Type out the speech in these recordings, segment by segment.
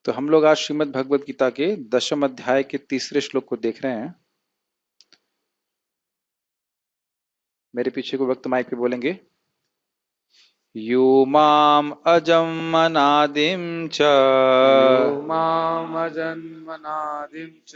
तो हम लोग आज श्रीमद् भगवद गीता के 10वें अध्याय के तीसरे श्लोक को देख रहे हैं। मेरे पीछे को वक्त माइक पे बोलेंगे। यो माम अजम अनादिम च यो मामजन्मनादिं च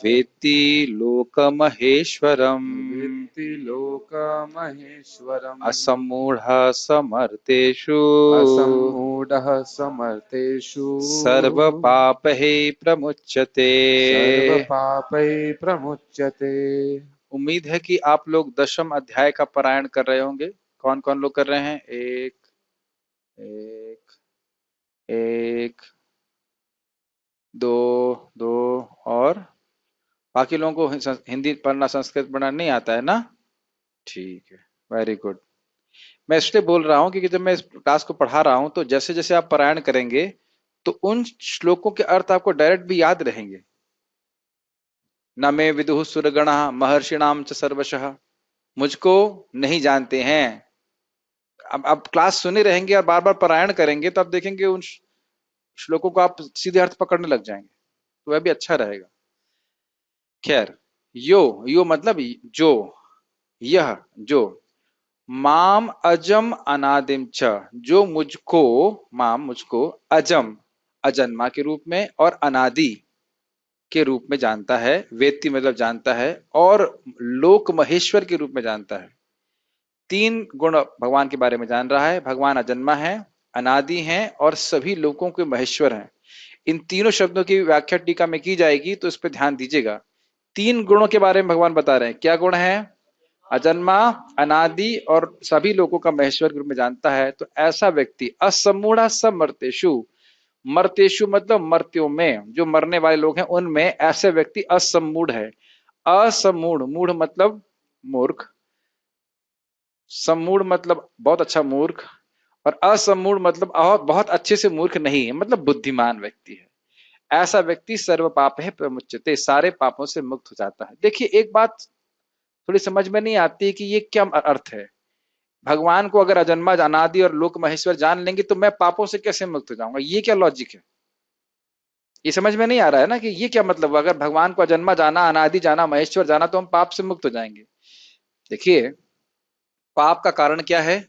वेत्ति लोकमहेश्वरम् वित्ति लोकमहेश्वरम् असम्मूढ़ समर्थेषु असम्मूढः समर्थेषु सर्वपापैः प्रमुच्यते। सर्वपापैः प्रमुच्यते। उम्मीद है कि आप लोग 10वें अध्याय का पारायण कर रहे होंगे। कौन कौन लोग कर रहे हैं? एक एक एक दो दो और बाकी लोगों को हिंदी पढ़ना संस्कृत पढ़ना नहीं आता है ना? ठीक है, वेरी गुड। मैं इसलिए बोल रहा हूँ क्योंकि जब मैं इस क्लास को पढ़ा रहा हूँ तो जैसे जैसे आप पारायण करेंगे तो उन श्लोकों के अर्थ आपको डायरेक्ट भी याद रहेंगे। न मे विदुः सुरगणः महर्षिणाम च सर्वशः। मुझको नहीं जानते हैं। अब क्लास सुने रहेंगे और बार बार पारायण करेंगे तो आप देखेंगे उन श्लोकों को आप सीधे अर्थ पकड़ने लग जाएंगे, तो वह भी अच्छा रहेगा। खैर, यो यो मतलब जो, यह जो, माम अजम अनादिम च, जो मुझको, माम मुझको, अजम अजन्मा के रूप में और अनादि के रूप में जानता है। वेत्ति मतलब जानता है, और लोक महेश्वर के रूप में जानता है। तीन गुण भगवान के बारे में जान रहा है। भगवान अजन्मा है, अनादि हैं और सभी लोकों के महेश्वर हैं। इन तीनों शब्दों की व्याख्या टीका में की जाएगी, तो इस पर ध्यान दीजिएगा। तीन गुणों के बारे में भगवान बता रहे हैं। क्या गुण है? अजन्मा, अनादि और सभी लोगों का महेश्वर के रूप में जानता है। तो ऐसा व्यक्ति असमूढ़ समर्तेषु, मर्तेषु मतलब मर्त्यों में, जो मरने वाले लोग हैं उनमें ऐसे व्यक्ति असमूढ़ है। असमूढ़, मूढ़ मतलब मूर्ख, सम्मूढ़ मतलब बहुत अच्छा मूर्ख, और असमूढ़ मतलब बहुत अच्छे से मूर्ख नहीं है, मतलब बुद्धिमान व्यक्ति है। ऐसा व्यक्ति सर्व पाप है प्रमुच्यते, सारे पापों से मुक्त हो जाता है। देखिए, एक बात थोड़ी समझ में नहीं आती कि ये क्या अर्थ है। भगवान को अगर अजन्मा, अनादि और लोक महेश्वर जान लेंगे तो मैं पापों से कैसे मुक्त हो जाऊंगा? ये क्या लॉजिक है? ये समझ में नहीं आ रहा है ना कि ये क्या मतलब। अगर भगवान को अजन्मा जाना, अनादि जाना, महेश्वर जाना तो हम पाप से मुक्त हो जाएंगे। देखिए, पाप का कारण क्या है?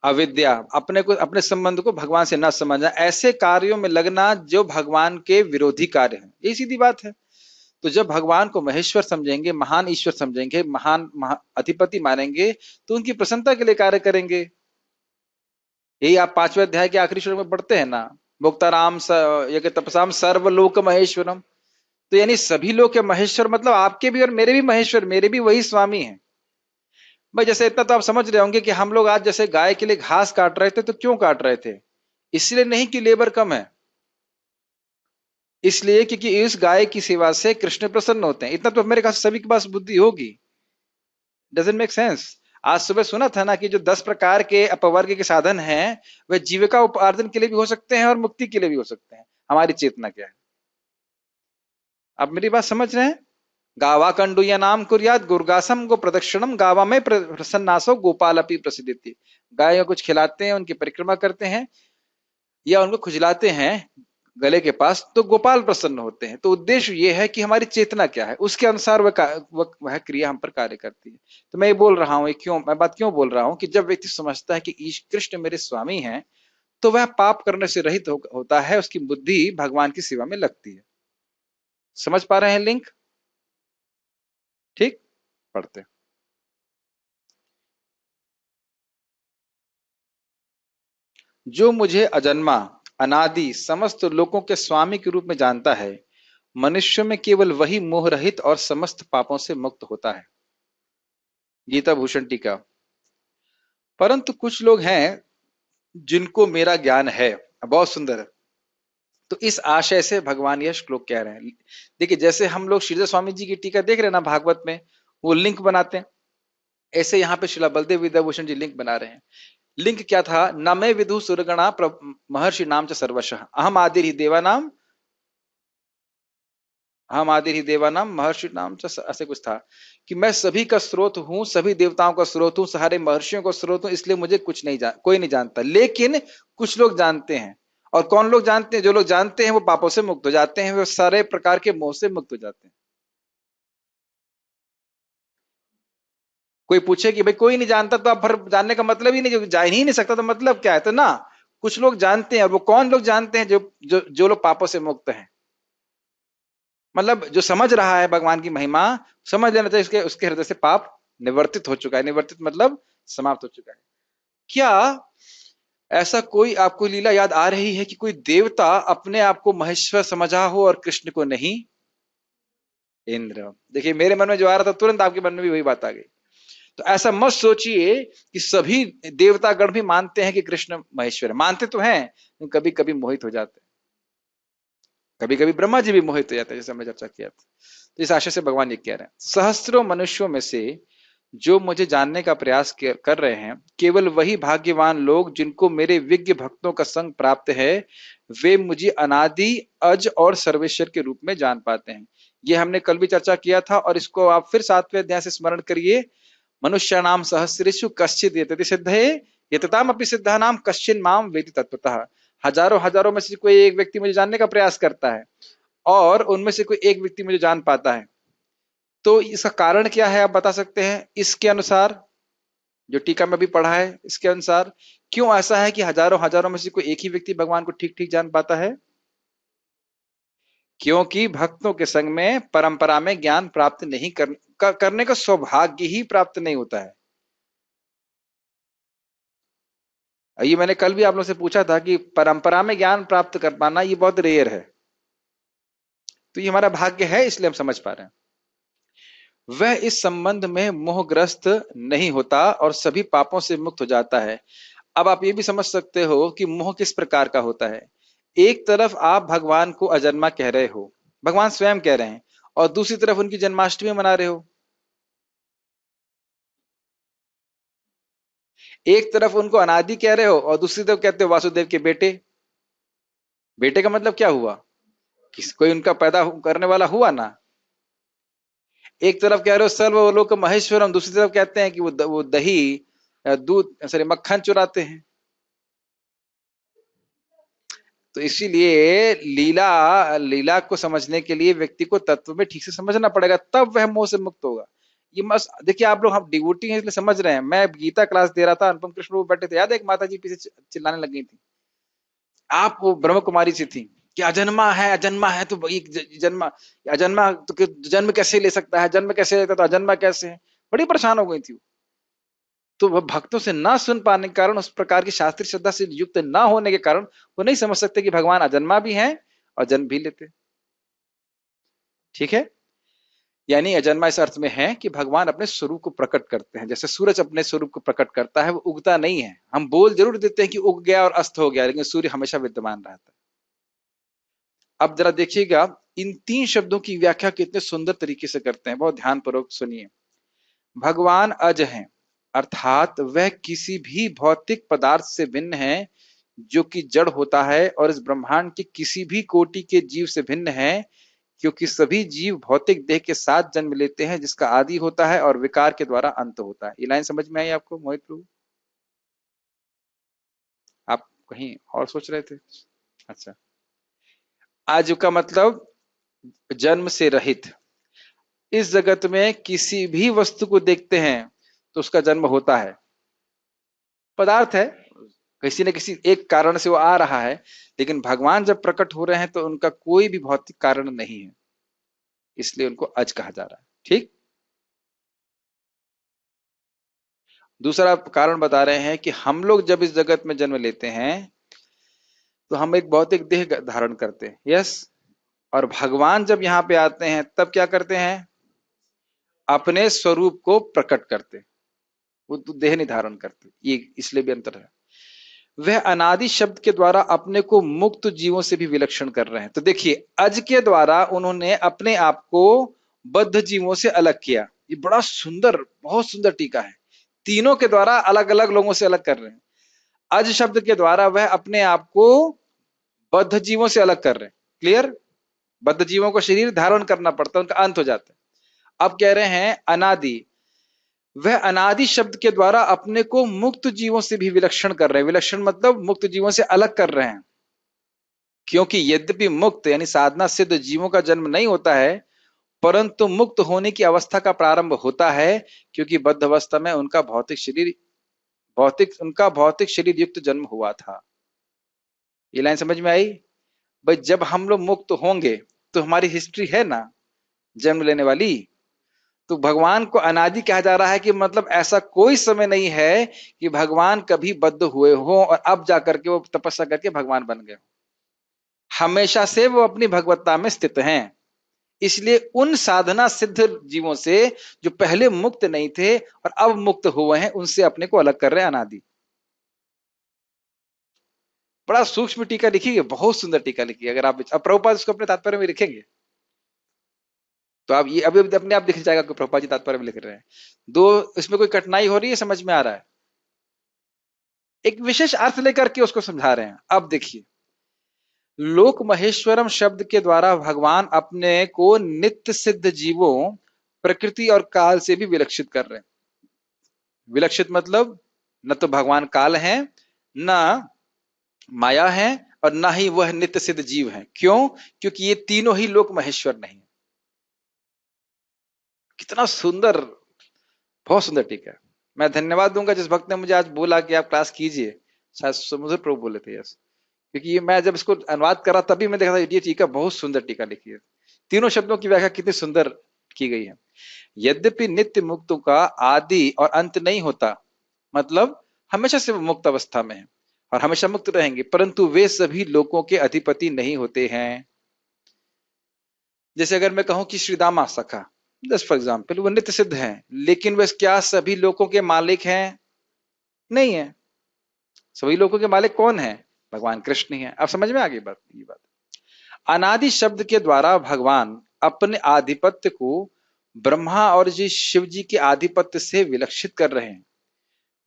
अविद्या, अपने को, अपने संबंध को भगवान से न समझना, ऐसे कार्यों में लगना जो भगवान के विरोधी कार्य हैं। ये सीधी बात है। तो जब भगवान को महेश्वर समझेंगे, महान ईश्वर समझेंगे, महान अधिपति मानेंगे, तो उनकी प्रसन्नता के लिए कार्य करेंगे। यही आप 5वें अध्याय के आखिरी श्लोक में पढ़ते हैं ना, भोक्ताराम यज्ञ तपसाम सर्वलोक महेश्वरम। तो यानी सभी लोग के महेश्वर मतलब आपके भी और मेरे भी महेश्वर, मेरे भी वही स्वामी हैं। भाई, जैसे इतना तो आप समझ रहे होंगे कि हम लोग आज जैसे गाय के लिए घास काट रहे थे, तो क्यों काट रहे थे? इसलिए नहीं कि लेबर कम है, इसलिए क्योंकि इस गाय की सेवा से कृष्ण प्रसन्न होते हैं। इतना तो मेरे ख्याल से सभी के पास बुद्धि होगी। Doesn't make sense? आज सुबह सुना था ना कि जो 10 प्रकार के अपवर्ग के साधन हैं, वह जीविका उपार्जन के लिए भी हो सकते हैं और मुक्ति के लिए भी हो सकते हैं। हमारी चेतना क्या है? आप मेरी बात समझ रहे हैं? गावा कंडू या नाम कुरियात गुरगासम गो प्रदक्षिणम, गावा में प्रसन्नासो गोपाल अपनी प्रसिद्धि। गाय को कुछ खिलाते हैं, उनकी परिक्रमा करते हैं या उनको खुजलाते हैं गले के पास, तो गोपाल प्रसन्न होते हैं। तो उद्देश्य यह है कि हमारी चेतना क्या है, उसके अनुसार वह क्रिया हम पर कार्य करती है। तो मैं ये बोल रहा हूं, क्यों मैं बात क्यों बोल रहा हूं कि जब व्यक्ति समझता है कि कृष्ण मेरे स्वामी हैं, तो वह पाप करने से रहित होता है, उसकी बुद्धि भगवान की सेवा में लगती है। समझ पा रहे हैं लिंक? ठीक, पढ़ते हैं। जो मुझे अजन्मा, अनादि, समस्त लोकों के स्वामी के रूप में जानता है, मनुष्य में केवल वही मोह रहित और समस्त पापों से मुक्त होता है। गीता भूषण टीका। परंतु कुछ लोग हैं जिनको मेरा ज्ञान है। बहुत सुंदर है। तो इस आशय से भगवान यह श्लोक कह रहे हैं। देखिए, जैसे हम लोग श्रीधर स्वामी जी की टीका देख रहे हैं ना भागवत में, वो लिंक बनाते हैं, ऐसे यहाँ पे श्रीला बलदेव विद्याभूषण जी लिंक बना रहे हैं। लिंक क्या था? न मैं विदु सुरगणा महर्षि नाम च सर्वशः, अहम आदिर ही देवानाम, हम आदि ही देवानाम महर्षि नाम से ऐसे कुछ था कि मैं सभी का स्रोत हूं, सभी देवताओं का स्रोत हूं, सारे महर्षियों का स्रोत हूं, इसलिए मुझे कुछ नहीं कोई नहीं जानता, लेकिन कुछ लोग जानते हैं। और कौन लोग जानते हैं? जो लोग जानते हैं वो पापों से मुक्त हो जाते हैं, वो सारे प्रकार के मोह से मुक्त हो जाते हैं। कोई पूछे कि भाई कोई नहीं जानता, तो आप भर जानने का मतलब ही नहीं, जो जान ही नहीं सकता तो मतलब क्या है? तो ना, कुछ लोग जानते हैं। और वो कौन लोग जानते हैं? जो लोग पापों से मुक्त हैं, मतलब जो समझ रहा है भगवान की महिमा, समझ लेना चाहिए उसके उसके हृदय से पाप निवर्तित हो चुका है। निवर्तित मतलब समाप्त हो चुका है। क्या ऐसा कोई आपको लीला याद आ रही है कि कोई देवता अपने आप को महेश्वर समझा हो और कृष्ण को नहीं? इंद्र। देखिए मेरे मन में जो आ रहा था, तुरंत आपके मन में भी वही बात आ गई। तो ऐसा मत सोचिए कि सभी देवतागण भी मानते हैं कि कृष्ण महेश्वर है। मानते तो हैं, कभी कभी मोहित हो जाते हैं। कभी कभी ब्रह्मा जी भी मोहित हो जाते हैं, जैसे हमने चर्चा किया था। तो इस आशय से भगवान ये कह रहे हैं, सहस्त्रों मनुष्यों में से जो मुझे जानने का प्रयास कर रहे हैं, केवल वही भाग्यवान लोग जिनको मेरे विज्ञ भक्तों का संग प्राप्त है, वे मुझे अनादि, अज और सर्वेश्वर के रूप में जान पाते हैं। ये हमने कल भी चर्चा किया था, और इसको आप फिर 7वें अध्याय से स्मरण करिए। मनुष्य नाम सहस्रेषु कश्चित् यतति सिद्धये, यतताम अपि सिद्धानाम कश्चिन् माम वेति तत्वतः। हजारों हजारों में से कोई एक व्यक्ति मुझे जानने का प्रयास करता है, और उनमें से कोई एक व्यक्ति मुझे जान पाता है। तो इसका कारण क्या है, आप बता सकते हैं? इसके अनुसार, जो टीका में भी पढ़ा है, इसके अनुसार क्यों ऐसा है कि हजारों हजारों में से कोई एक ही व्यक्ति भगवान को ठीक ठीक जान पाता है? क्योंकि भक्तों के संग में परंपरा में ज्ञान प्राप्त नहीं करने का सौभाग्य ही प्राप्त नहीं होता है। ये मैंने कल भी आप लोग से पूछा था कि परंपरा में ज्ञान प्राप्त कर पाना ये बहुत रेयर है। तो ये हमारा भाग्य है, इसलिए हम समझ पा रहे हैं। वह इस संबंध में मोहग्रस्त नहीं होता और सभी पापों से मुक्त हो जाता है। अब आप ये भी समझ सकते हो कि मोह किस प्रकार का होता है। एक तरफ आप भगवान को अजन्मा कह रहे हो, भगवान स्वयं कह रहे हैं, और दूसरी तरफ उनकी जन्माष्टमी मना रहे हो। एक तरफ उनको अनादि कह रहे हो और दूसरी तरफ कहते हो वासुदेव के बेटे। बेटे का मतलब क्या हुआ? कोई उनका पैदा करने वाला हुआ ना। एक तरफ कह रहे हो सर्वलोक महेश्वरम, दूसरी तरफ कहते हैं कि वो दही, दूध, सॉरी, मक्खन चुराते हैं। तो इसीलिए लीला लीला को समझने के लिए व्यक्ति को तत्व में ठीक से समझना पड़ेगा, तब वह मोह से मुक्त होगा। ये मस्त देखिए, आप लोग, हम डिवोटी हैं इसलिए समझ रहे हैं। मैं गीता क्लास दे रहा था, अनुपम कृष्ण वो बैठे थे, याद है? एक माता जी पीछे चिल्लाने लग गई थी। आप वो ब्रह्म कुमारी से थी कि अजन्मा है, अजन्मा है, तो जन्मा, अजन्मा तो जन्म कैसे ले सकता है? जन्म कैसे लेता, तो अजन्मा कैसे है? बड़ी परेशान हो गई थी। तो वह भक्तों से ना सुन पाने के कारण, उस प्रकार की शास्त्रीय श्रद्धा से युक्त ना होने के कारण, वो नहीं समझ सकते कि भगवान अजन्मा भी हैं और जन्म भी लेते। ठीक है? यानी अजन्मा इस अर्थ में है कि भगवान अपने स्वरूप को प्रकट करते हैं। जैसे सूरज अपने स्वरूप को प्रकट करता है, वो उगता नहीं है। हम बोल जरूर देते हैं कि उग गया और अस्त हो गया, लेकिन सूर्य हमेशा विद्यमान रहता है। अब जरा देखिएगा, इन 3 शब्दों की व्याख्या कितने सुंदर तरीके से करते हैं, बहुत ध्यानपूर्वक सुनिए। भगवान अज हैं, अर्थात वह किसी भी भौतिक पदार्थ से भिन्न है, जो कि जड़ होता है, और इस ब्रह्मांड के किसी भी कोटि के जीव से भिन्न है, क्योंकि सभी जीव भौतिक देह के साथ जन्म लेते हैं, जिसका आदि होता है और विकार के द्वारा अंत होता है। ये लाइन समझ में आई आपको मोहित प्रभु? आप कहीं और सोच रहे थे? अच्छा। आज का मतलब जन्म से रहित। इस जगत में किसी भी वस्तु को देखते हैं तो उसका जन्म होता है। पदार्थ है, किसी न किसी एक कारण से वो आ रहा है, लेकिन भगवान जब प्रकट हो रहे हैं तो उनका कोई भी भौतिक कारण नहीं है, इसलिए उनको अज कहा जा रहा है। ठीक। दूसरा कारण बता रहे हैं कि हम लोग जब इस जगत में जन्म लेते हैं तो हम एक भौतिक देह धारण करते हैं, यस। और भगवान जब यहाँ पे आते हैं तब क्या करते हैं? अपने स्वरूप को प्रकट करते। वो तो देह नहीं धारण करते, ये इसलिए भी अंतर है। वह अनादि शब्द के द्वारा अपने को मुक्त जीवों से भी विलक्षण कर रहे हैं। तो देखिए, अज के द्वारा उन्होंने अपने आप को बद्ध जीवों से अलग किया। ये बड़ा सुंदर, बहुत सुंदर टीका है। तीनों के द्वारा अलग अलग लोगों से अलग कर रहे हैं। अज शब्द के द्वारा वह अपने आप को बद्ध जीवों से अलग कर रहे हैं। क्लियर? बद्ध जीवों को शरीर धारण करना पड़ता है, उनका अंत हो जाता है। अब कह रहे हैं अनादि, वह अनादि शब्द के द्वारा अपने को मुक्त जीवों से भी विलक्षण कर रहे हैं। विलक्षण मतलब मुक्त जीवों से अलग कर रहे हैं। क्योंकि यद्यपि मुक्त यानी साधना सिद्ध जीवों का जन्म नहीं होता है, परंतु मुक्त होने की अवस्था का प्रारंभ होता है, क्योंकि बद्ध अवस्था में उनका भौतिक शरीर युक्त जन्म हुआ था। ये लाइन समझ में आई? भाई जब हम लोग मुक्त होंगे तो हमारी हिस्ट्री है ना जन्म लेने वाली। तो भगवान को अनादि कहा जा रहा है कि मतलब ऐसा कोई समय नहीं है कि भगवान कभी बद्ध हुए हो और अब जाकर के वो तपस्या करके भगवान बन गए। हमेशा से वो अपनी भगवत्ता में स्थित हैं। इसलिए उन साधना सिद्ध जीवों से जो पहले मुक्त नहीं थे और अब मुक्त हुए हैं, उनसे अपने को अलग कर रहे हैं अनादि। बड़ा सूक्ष्म टीका लिखी है, बहुत सुंदर टीका लिखी है। अगर आप अब प्रभुपाद इसको अपने तात्पर्य में लिखेंगे तो आप ये अभी अपने आप दिख जाएगा कि प्रभुपाद जी तात्पर्य में लिख रहे हैं। दो इसमें कोई कठिनाई हो रही है, समझ में आ रहा है? एक विशेष अर्थ लेकर के उसको समझा रहे हैं। अब देखिए, लोक महेश्वरम शब्द के द्वारा भगवान अपने को नित्य सिद्ध जीवों, प्रकृति और काल से भी विलक्षित कर रहे हैं। विलक्षित मतलब न तो भगवान काल है, न माया है, और ना ही वह नित्य सिद्ध जीव है। क्यों? क्योंकि ये तीनों ही लोक महेश्वर नहीं। कितना सुंदर, बहुत सुंदर टीका है। मैं धन्यवाद दूंगा जिस भक्त ने मुझे आज बोला कि आप क्लास कीजिए। शायद समुद्र प्रभु बोले थे, यस। क्योंकि ये मैं जब इसको अनुवाद कर रहा तभी मैं देखा था ये टीका बहुत सुंदर टीका लिखी है। तीनों शब्दों की व्याख्या कितनी सुंदर की गई है। यद्यपि नित्य मुक्तों का आदि और अंत नहीं होता, मतलब हमेशा से वो मुक्त अवस्था में है और हमेशा मुक्त रहेंगे, परंतु वे सभी लोगों के अधिपति नहीं होते हैं। जैसे अगर मैं कहूं कि श्री दामा सखा, जस्ट फॉर एग्जाम्पल, वो नित्य सिद्ध हैं, लेकिन वे क्या सभी लोगों के मालिक हैं? नहीं है। सभी लोगों के मालिक कौन है? भगवान कृष्ण ही है। अब समझ में आ गई बात? ये बात अनादि शब्द के द्वारा भगवान अपने आधिपत्य को ब्रह्मा और जी शिव जी के आधिपत्य से विलक्षित कर रहे हैं।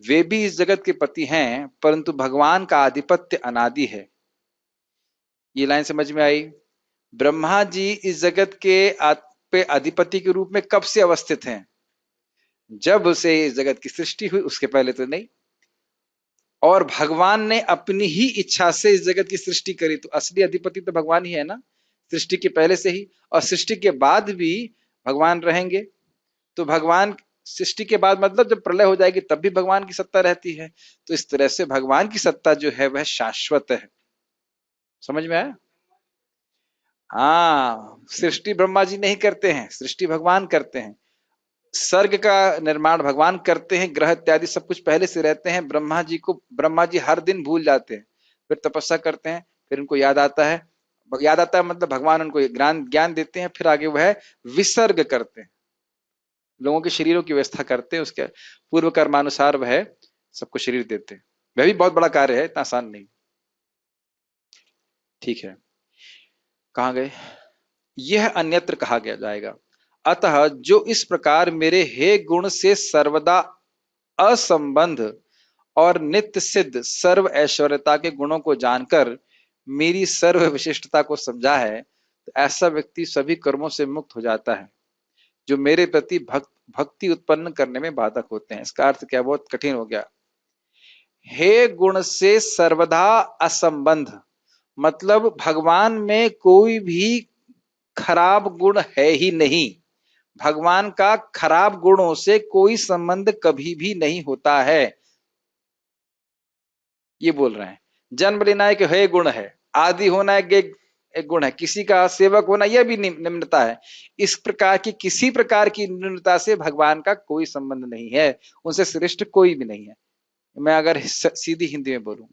वे भी इस जगत के पति हैं, परंतु भगवान का आधिपत्य अनादि है। ये लाइन समझ में आई? ब्रह्मा जी इस जगत के पे अधिपति के रूप में कब से अवस्थित हैं? जब से इस जगत की सृष्टि हुई, उसके पहले तो नहीं। और भगवान ने अपनी ही इच्छा से इस जगत की सृष्टि करी, तो असली अधिपति तो भगवान ही है ना, सृष्टि के पहले से ही। और सृष्टि के बाद भी भगवान रहेंगे। तो भगवान सृष्टि के बाद मतलब जब प्रलय हो जाएगी तब भी भगवान की सत्ता रहती है। तो इस तरह से भगवान की सत्ता जो है वह शाश्वत है। समझ में आया? हाँ, सृष्टि ब्रह्मा जी नहीं करते हैं, सृष्टि भगवान करते हैं। सर्ग का निर्माण भगवान करते हैं, ग्रह इत्यादि सब कुछ पहले से रहते हैं। ब्रह्मा जी हर दिन भूल जाते हैं, फिर तपस्या करते हैं, फिर उनको याद आता है। याद आता है मतलब भगवान उनको ज्ञान देते हैं, फिर आगे वह विसर्ग करते हैं, लोगों के शरीरों की व्यवस्था करते हैं। उसके पूर्व कर्मानुसार वह सबको शरीर देते हैं। वह भी बहुत बड़ा कार्य है, इतना आसान नहीं। ठीक है, कहाँ गए? यह अन्यत्र कहा गया जाएगा। अतः जो इस प्रकार मेरे हे गुण से सर्वदा असंबंध और नित्य सिद्ध सर्व ऐश्वर्यता के गुणों को जानकर मेरी सर्व विशिष्टता को समझा है, तो ऐसा व्यक्ति सभी कर्मों से मुक्त हो जाता है जो मेरे प्रति भक्ति उत्पन्न करने में बाधक होते हैं। इसका अर्थ क्या? बहुत कठिन हो गया। हे गुण से सर्वदा असंबंध मतलब भगवान में कोई भी खराब गुण है ही नहीं। भगवान का खराब गुणों से कोई संबंध कभी भी नहीं होता है, ये बोल रहे हैं। जन्म लेना एक है गुण है, आदि होना एक गुण है, किसी का सेवक होना यह भी निम्नता है। इस प्रकार की किसी प्रकार की निम्नता से भगवान का कोई संबंध नहीं है, उनसे श्रेष्ठ कोई भी नहीं है। मैं अगर सीधी हिंदी में बोलूं,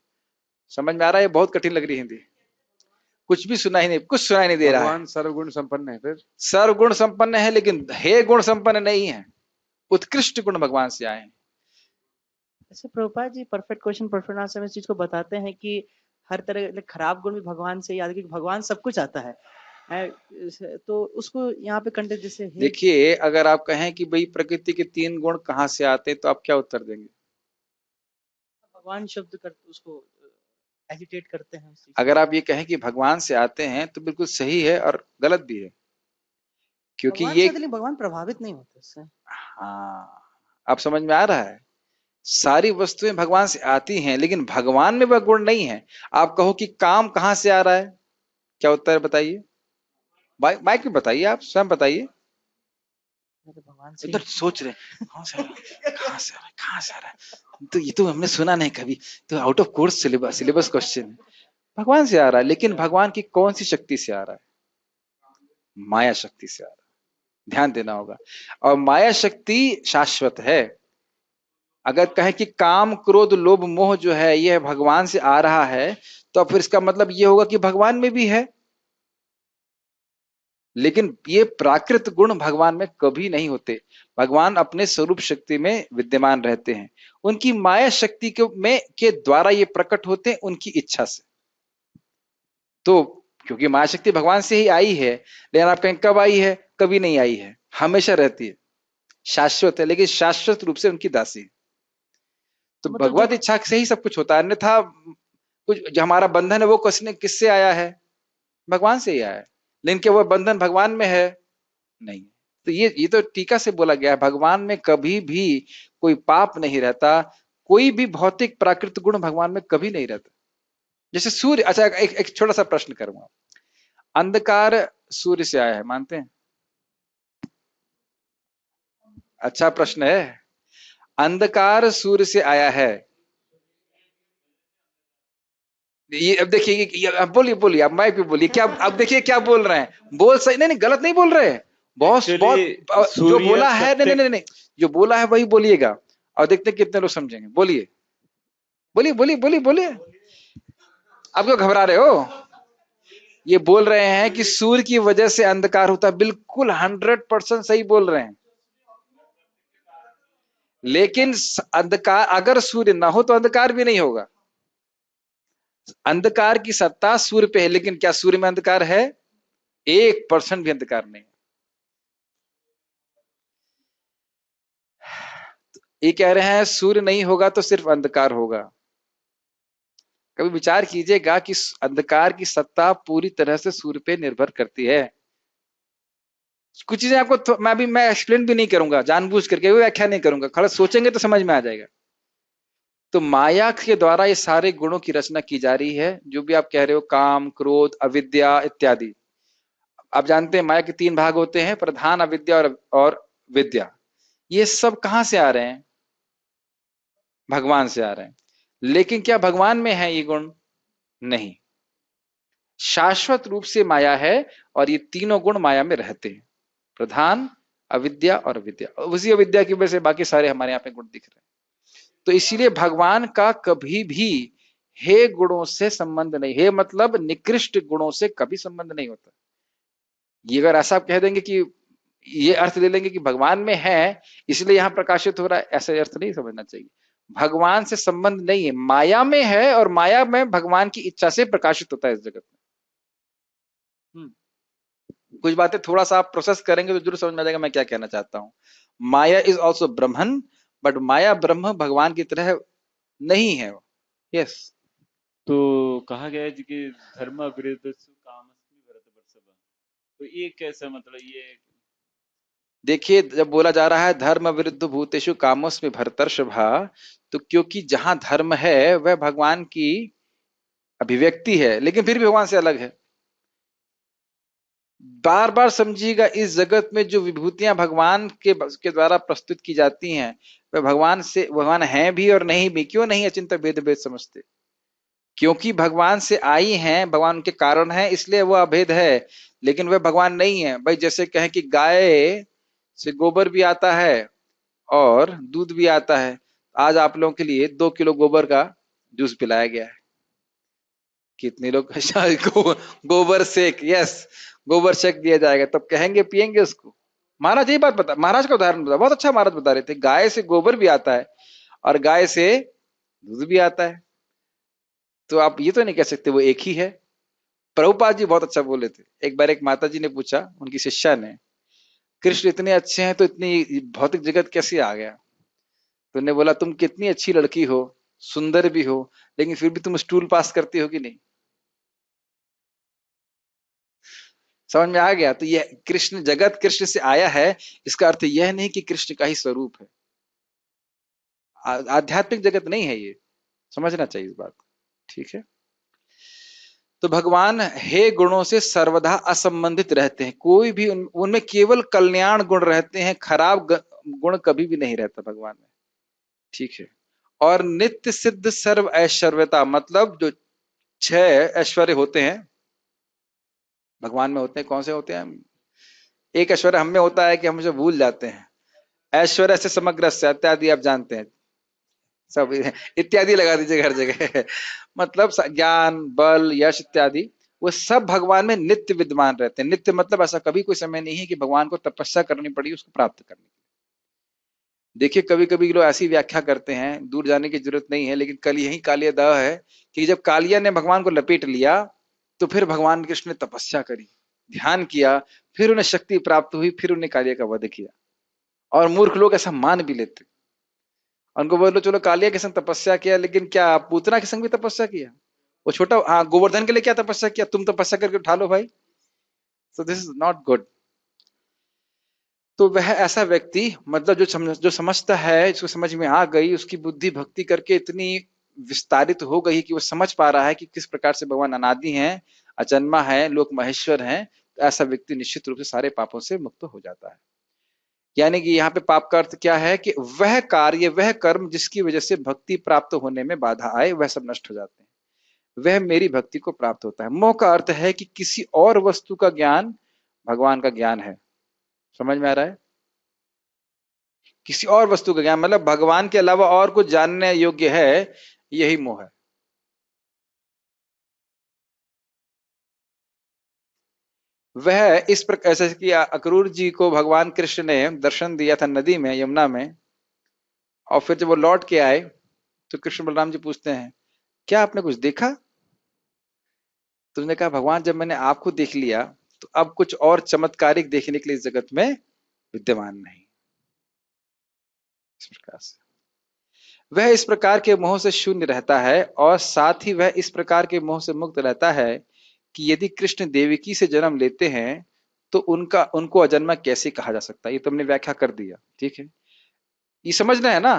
समझ में आ रहा है? बहुत कठिन लग रही हिंदी, कुछ भी सुना ही नहीं, कुछ सुनाई नहीं दे रहा है। भगवान सर्वगुण संपन्न है, फिर सर्वगुण संपन्न है, लेकिन हे गुण संपन्न नहीं है। उत्कृष्ट गुण भगवान से आए हैं। ऐसे Prabhupada ji perfect question perfect answer में इस चीज को बताते हैं कि हर तरह खराब गुण भी भगवान से याद, क्योंकि भगवान सब कुछ आता है। तो उसको यहाँ पे कंटेंट जैसे देखिए, अगर आप कहें कि भाई प्रकृति के 3 गुण कहाँ से आते हैं, तो आप क्या उत्तर देंगे? भगवान शब्द करते उसको एजिटेट करते हैं। अगर आप ये कहें कि भगवान से आते हैं तो बिल्कुल सही है और गलत भी है, क्योंकि ये भगवान प्रभावित नहीं होते इससे। हाँ, आप समझ में आ रहा है? सारी वस्तुएं भगवान से आती हैं, लेकिन भगवान में वह गुण नहीं है। आप कहो कि काम कहां से आ रहा है, क्या उत्तर है बताइए, माइक में बताइए, आप स्वयं बताइए। भगवान से इधर सोच रहे हैं, कहाँ से आ रहा है, कहाँ से आ रहा है, कहाँ से आ रहा है, तो ये तो हमने सुना नहीं कभी, तो out of course syllabus question है। भगवान से आ रहा है, लेकिन भगवान की कौन सी शक्ति से आ रहा है? माया शक्ति से आ रहा है, ध्यान देना होगा। और माया शक्ति शाश्वत है। अगर कहें कि काम क्रोध लोभ मोह जो है यह भगवान से आ रहा है, तो फिर इसका मतलब ये होगा कि भगवान में भी है। लेकिन ये प्राकृत गुण भगवान में कभी नहीं होते। भगवान अपने स्वरूप शक्ति में विद्यमान रहते हैं। उनकी माया शक्ति के द्वारा ये प्रकट होते हैं उनकी इच्छा से। तो क्योंकि माया शक्ति भगवान से ही आई है, लेकिन आप कहें कब आई है? कभी नहीं आई है, हमेशा रहती है, शाश्वत है, लेकिन शाश्वत रूप से उनकी दासी है। तो मतलब जो भगवत इच्छा से ही सब कुछ होता है, अन्यथा कुछ जो हमारा बंधन है वो किससे आया है? भगवान से ही आया है। लेकिन क्या वो बंधन भगवान में है? नहीं। तो ये तो टीका से बोला गया है, भगवान में कभी भी कोई पाप नहीं रहता, कोई भी भौतिक प्राकृतिक गुण भगवान में कभी नहीं रहता। जैसे सूर्य, अच्छा एक छोटा सा प्रश्न करूंगा, अंधकार सूर्य से आया है, मानते हैं? अच्छा प्रश्न है। अंधकार सूर्य से आया है, ये अब देखिए, अब बोलिए बोलिए, आप माइक पे बोलिए, क्या अब देखिए क्या बोल रहे हैं, बोल सही, नहीं नहीं गलत नहीं बोल रहे हैं, बहुत एक्चुअली बहुत जो सूर्य बोला है, नहीं नहीं नहीं नहीं, जो बोला है वही बोलिएगा, और देखते हैं कितने लोग समझेंगे। बोलिए बोलिए बोलिए बोलिए बोलिए, आप क्यों घबरा रहे हो? ये बोल रहे हैं कि सूर्य की वजह से अंधकार होता है, बिल्कुल 100% सही बोल रहे हैं। लेकिन अंधकार, अगर सूर्य ना हो तो अंधकार भी नहीं होगा। अंधकार की सत्ता सूर्य पे है, लेकिन क्या सूर्य में अंधकार है? 1% भी अंधकार नहीं। ये कह रहे हैं सूर्य नहीं होगा तो सिर्फ अंधकार होगा। कभी विचार कीजिएगा कि अंधकार की सत्ता पूरी तरह से सूर्य पे निर्भर करती है। कुछ चीजें आपको मैं एक्सप्लेन भी नहीं करूंगा, जानबूझ करके भी व्याख्या नहीं करूंगा, खड़ा सोचेंगे तो समझ में आ जाएगा। तो माया के द्वारा ये सारे गुणों की रचना की जा रही है, जो भी आप कह रहे हो, काम क्रोध अविद्या इत्यादि। आप जानते हैं माया के 3 भाग होते हैं, प्रधान, अविद्या और विद्या। ये सब कहां से आ रहे हैं? भगवान से आ रहे हैं। लेकिन क्या भगवान में है ये गुण? नहीं, शाश्वत रूप से माया है, और ये तीनों गुण माया में रहते हैं, प्रधान अविद्या और विद्या। उसी अविद्या की वजह से बाकी सारे हमारे यहाँ पे गुण दिख रहे हैं। तो इसीलिए भगवान का कभी भी हे गुणों से संबंध नहीं, हे मतलब निकृष्ट गुणों से कभी संबंध नहीं होता। ये अगर ऐसा आप कह देंगे कि ये अर्थ ले लेंगे कि भगवान में है इसलिए यहां प्रकाशित हो रहा है, ऐसा अर्थ नहीं समझना चाहिए। भगवान से संबंध नहीं है, माया में है, और माया में भगवान की इच्छा से प्रकाशित होता है इस जगत में। कुछ बातें थोड़ा सा आप प्रोसेस करेंगे तो जरूर समझ में आ जाएगा मैं क्या कहना चाहता हूं। माया इज ऑल्सो ब्रह्मन, बट माया ब्रह्म भगवान की तरह नहीं है। यस। तो कहा गया है जी कि धर्म विरुद्ध कामस्मि भरत वर्षभ, तो ये कैसा मतलब ये? देखिए, जब बोला जा रहा है धर्म विरुद्ध भूतेषु कामोस्मि भरतर्षभा, तो क्योंकि जहां धर्म है वह भगवान की अभिव्यक्ति है, लेकिन फिर भी भगवान से अलग है। बार बार समझिएगा, इस जगत में जो विभूतियां भगवान के द्वारा प्रस्तुत की जाती हैं वह भगवान हैं भी और नहीं भी। क्यों नहीं? अचिंत्य भेद भेद समझते, क्योंकि भगवान से आई हैं, भगवान के कारण है, इसलिए वह अभेद है, लेकिन वह भगवान नहीं है। भाई जैसे कहें कि गाय से गोबर भी आता है और दूध भी आता है, आज आप लोगों के लिए 2 किलो गोबर का जूस पिलाया गया है। कितने लोग गोबर शेक, यस, गोबर शेक दिया जाएगा, तब कहेंगे पियेंगे उसको। महाराज यही बात बता, महाराज का उदाहरण बता, बहुत अच्छा महाराज बता रहे थे, गाय से गोबर भी आता है और गाय से दूध भी आता है, तो आप ये तो नहीं कह सकते वो एक ही है। प्रभुपाद जी बहुत अच्छा बोले थे। एक बार एक माता जी ने पूछा उनकी शिष्या ने, कृष्ण इतने अच्छे हैं तो इतनी भौतिक जगत कैसे आ गया? तो उन्होंने बोला, तुम कितनी अच्छी लड़की हो, सुंदर भी हो, लेकिन फिर भी तुम स्टूल पास करती हो कि नहीं? समझ में आ गया? तो यह कृष्ण, जगत कृष्ण से आया है, इसका अर्थ यह नहीं कि कृष्ण का ही स्वरूप है, आध्यात्मिक जगत नहीं है ये, समझना चाहिए इस बात। ठीक है। तो भगवान हे गुणों से सर्वदा असंबंधित रहते हैं, कोई भी उनमें केवल कल्याण गुण रहते हैं, खराब गुण कभी भी नहीं रहता भगवान में। ठीक है। और नित्य सिद्ध सर्व ऐश्वर्यता, मतलब जो 6 ऐश्वर्य होते हैं भगवान में होते हैं, कौन से होते हैं? एक ऐश्वर्य हम में होता है कि हम उसे भूल जाते हैं। ऐश्वर्य से समग्र इत्यादि आप जानते हैं सब, इत्यादि लगा दीजिए हर जगह मतलब ज्ञान, बल, यश इत्यादि, वो सब भगवान में नित्य विद्यमान रहते हैं। नित्य मतलब ऐसा कभी कोई समय नहीं है कि भगवान को तपस्या करनी पड़ी उसको प्राप्त करने के लिए। देखिए कभी कभी लोग ऐसी व्याख्या करते हैं, दूर जाने की जरूरत नहीं है, लेकिन कल यही कालिया दाव है कि जब कालिया ने भगवान को लपेट लिया तो फिर भगवान कृष्ण ने तपस्या करी, ध्यान किया, फिर उन्हें शक्ति प्राप्त हुई, फिर उन्हें कालिया का वध किया। और मूर्ख लोग ऐसा मान भी लेते, उनको बोलो चलो कालिया के संग तपस्या किया, लेकिन क्या पूतना के संग भी तपस्या किया? वो छोटा, हाँ, गोवर्धन के लिए क्या तपस्या किया? तुम तपस्या करके उठा लो भाई। So this is not good. तो वह ऐसा व्यक्ति, मतलब जो समझता है, इसको समझ में आ गई, उसकी बुद्धि भक्ति करके इतनी विस्तारित हो गई कि वो समझ पा रहा है कि किस प्रकार से भगवान अनादि हैं, अजन्मा है, लोक महेश्वर हैं, तो ऐसा व्यक्ति निश्चित रूप से सारे पापों से मुक्त हो जाता है। यानी कि यहाँ पे पाप का अर्थ क्या है कि वह कार्य, वह कर्म जिसकी वजह से भक्ति प्राप्त होने में बाधा आए, वह सब नष्ट हो जाते हैं, वह मेरी भक्ति को प्राप्त होता है। मोह का अर्थ है कि किसी और वस्तु का ज्ञान भगवान का ज्ञान है। समझ में आ रहा है? किसी और वस्तु का ज्ञान मतलब भगवान के अलावा और कुछ जानने योग्य है, यही मोह है। वह इस प्रकार, ऐसे कि अक्रूर जी को भगवान कृष्ण ने दर्शन दिया था नदी में, यमुना में, और फिर जब वो लौट के आए तो कृष्ण बलराम जी पूछते हैं क्या आपने कुछ देखा? तो उसने कहा भगवान जब मैंने आपको देख लिया तो अब कुछ और चमत्कारिक देखने के लिए इस जगत में विद्यमान नहीं। इस प्रकार से वह इस प्रकार के मोह से शून्य रहता है, और साथ ही वह इस प्रकार के मोह से मुक्त रहता है कि यदि कृष्ण देवकी से जन्म लेते हैं तो उनको अजन्मा कैसे कहा जा सकता है? ये तुमने व्याख्या कर दिया, ठीक है, ये समझना है ना।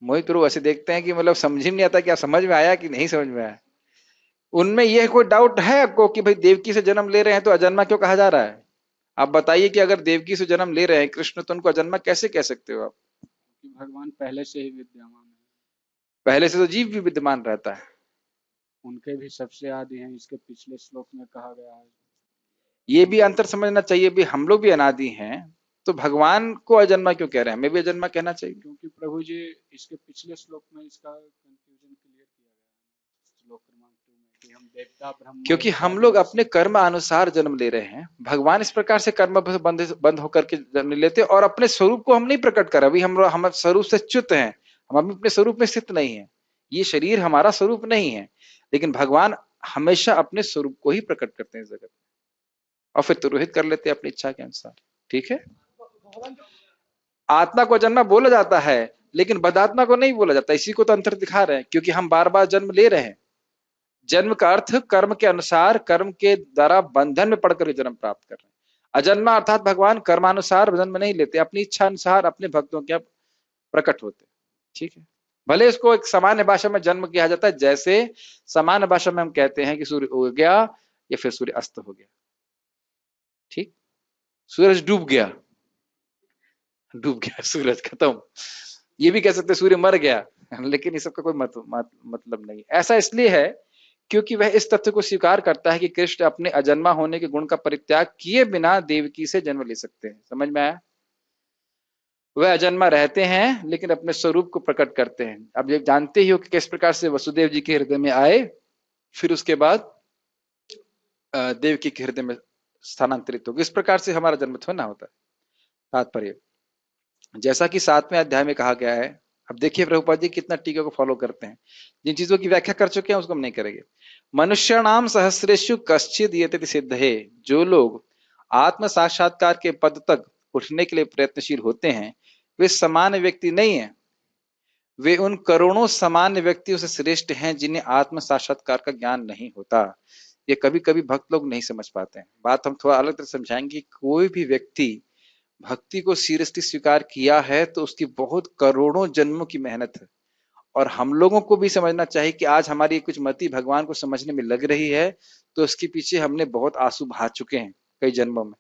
मोहित प्रभु ऐसे देखते हैं कि मतलब समझ ही नहीं आता, क्या समझ में आया कि नहीं समझ में आया? उनमें यह कोई डाउट है आपको कि भाई देवकी से जन्म ले रहे हैं तो अजन्मा क्यों कहा जा रहा है? आप बताइए कि अगर देवकी से जन्म ले रहे हैं कृष्ण तो उनको अजन्मा कैसे कह सकते हो आप? भगवान पहले से ही विद्यमान है, पहले से तो जीव भी विद्यमान रहता है। उनके भी सबसे आदि हैं, इसके पिछले श्लोक में कहा गया है। ये भी अंतर समझना चाहिए, भी हम लोग भी अनादि हैं, तो भगवान को अजन्मा क्यों कह रहे हैं? हमें भी अजन्मा कहना चाहिए। क्योंकि प्रभु जी इसके पिछले श्लोक में इसका कंफ्यूजन क्लियर किया गया है, श्लोक क्रमांक 2 में, कि हम देवता ब्रह्म, क्योंकि हम लोग अपने कर्म अनुसार जन्म ले रहे हैं, भगवान इस प्रकार से कर्म बंद होकर के जन्म लेते, और अपने स्वरूप को हम नहीं प्रकट कर, अभी हम स्वरूप से च्युत हैं, हम अभी अपने स्वरूप में स्थित नहीं है, ये शरीर हमारा स्वरूप नहीं है, लेकिन भगवान हमेशा अपने स्वरूप को ही प्रकट करते हैं जगत में, और फिर तिरोहित कर लेते हैं अपनी इच्छा के अनुसार। ठीक है, आत्मा को जन्म बोला जाता है लेकिन बदात्मा को नहीं बोला जाता, इसी को तो अंतर दिखा रहे हैं, क्योंकि हम बार बार जन्म ले रहे हैं। जन्म का अर्थ कर्म के अनुसार, कर्म के द्वारा बंधन में पड़कर जन्म प्राप्त कर रहे हैं। अजन्मा अर्थात भगवान कर्मानुसार जन्म नहीं लेते, अपनी इच्छा अनुसार अपने भक्तों के प्रकट होते। ठीक है, भले इसको एक सामान्य भाषा में जन्म किया जाता है, जैसे सामान्य भाषा में हम कहते हैं कि सूर्य उग गया या फिर सूर्य अस्त हो गया। ठीक, सूरज डूब गया, डूब गया सूरज, खत्म। ये भी कह सकते सूर्य मर गया, लेकिन इस सबका कोई मतलब नहीं। ऐसा इसलिए है क्योंकि वह इस तथ्य को स्वीकार करता है कि कृष्ण अपने अजन्मा होने के गुण का परित्याग किए बिना देवकी से जन्म ले सकते हैं। समझ में आया? वह अजन्मा रहते हैं लेकिन अपने स्वरूप को प्रकट करते हैं। अब ये जानते ही हो कि किस प्रकार से वसुदेव जी के हृदय में आए, फिर उसके बाद देवकी के हृदय में स्थानांतरित हो गए। इस प्रकार से हमारा जन्म थोड़ा ना होता है। तात्पर्य जैसा कि 7वें अध्याय में कहा गया है, अब देखिए प्रभुपाद जी कितना टीका को फॉलो करते हैं, जिन चीजों की व्याख्या कर चुके हैं उसको हम नहीं करेंगे। मनुष्य नाम सहस्रेशु कश्चिद यते सिद्ध है, जो लोग आत्म साक्षात्कार के पद तक उठने के लिए प्रयत्नशील होते हैं वे सामान्य व्यक्ति नहीं है, वे उन करोड़ों सामान्य व्यक्तियों से श्रेष्ठ हैं जिन्हें आत्म साक्षात्कार का ज्ञान नहीं होता। ये कभी कभी भक्त लोग नहीं समझ पाते हैं। बात हम थोड़ा अलग तरह समझाएंगे। कोई भी व्यक्ति भक्ति को सीरियसली स्वीकार किया है तो उसकी बहुत करोड़ों जन्मों की मेहनत है, और हम लोगों को भी समझना चाहिए कि आज हमारी कुछ मति भगवान को समझने में लग रही है, तो उसके पीछे हमने बहुत आंसू बहा चुके हैं, कई जन्मों में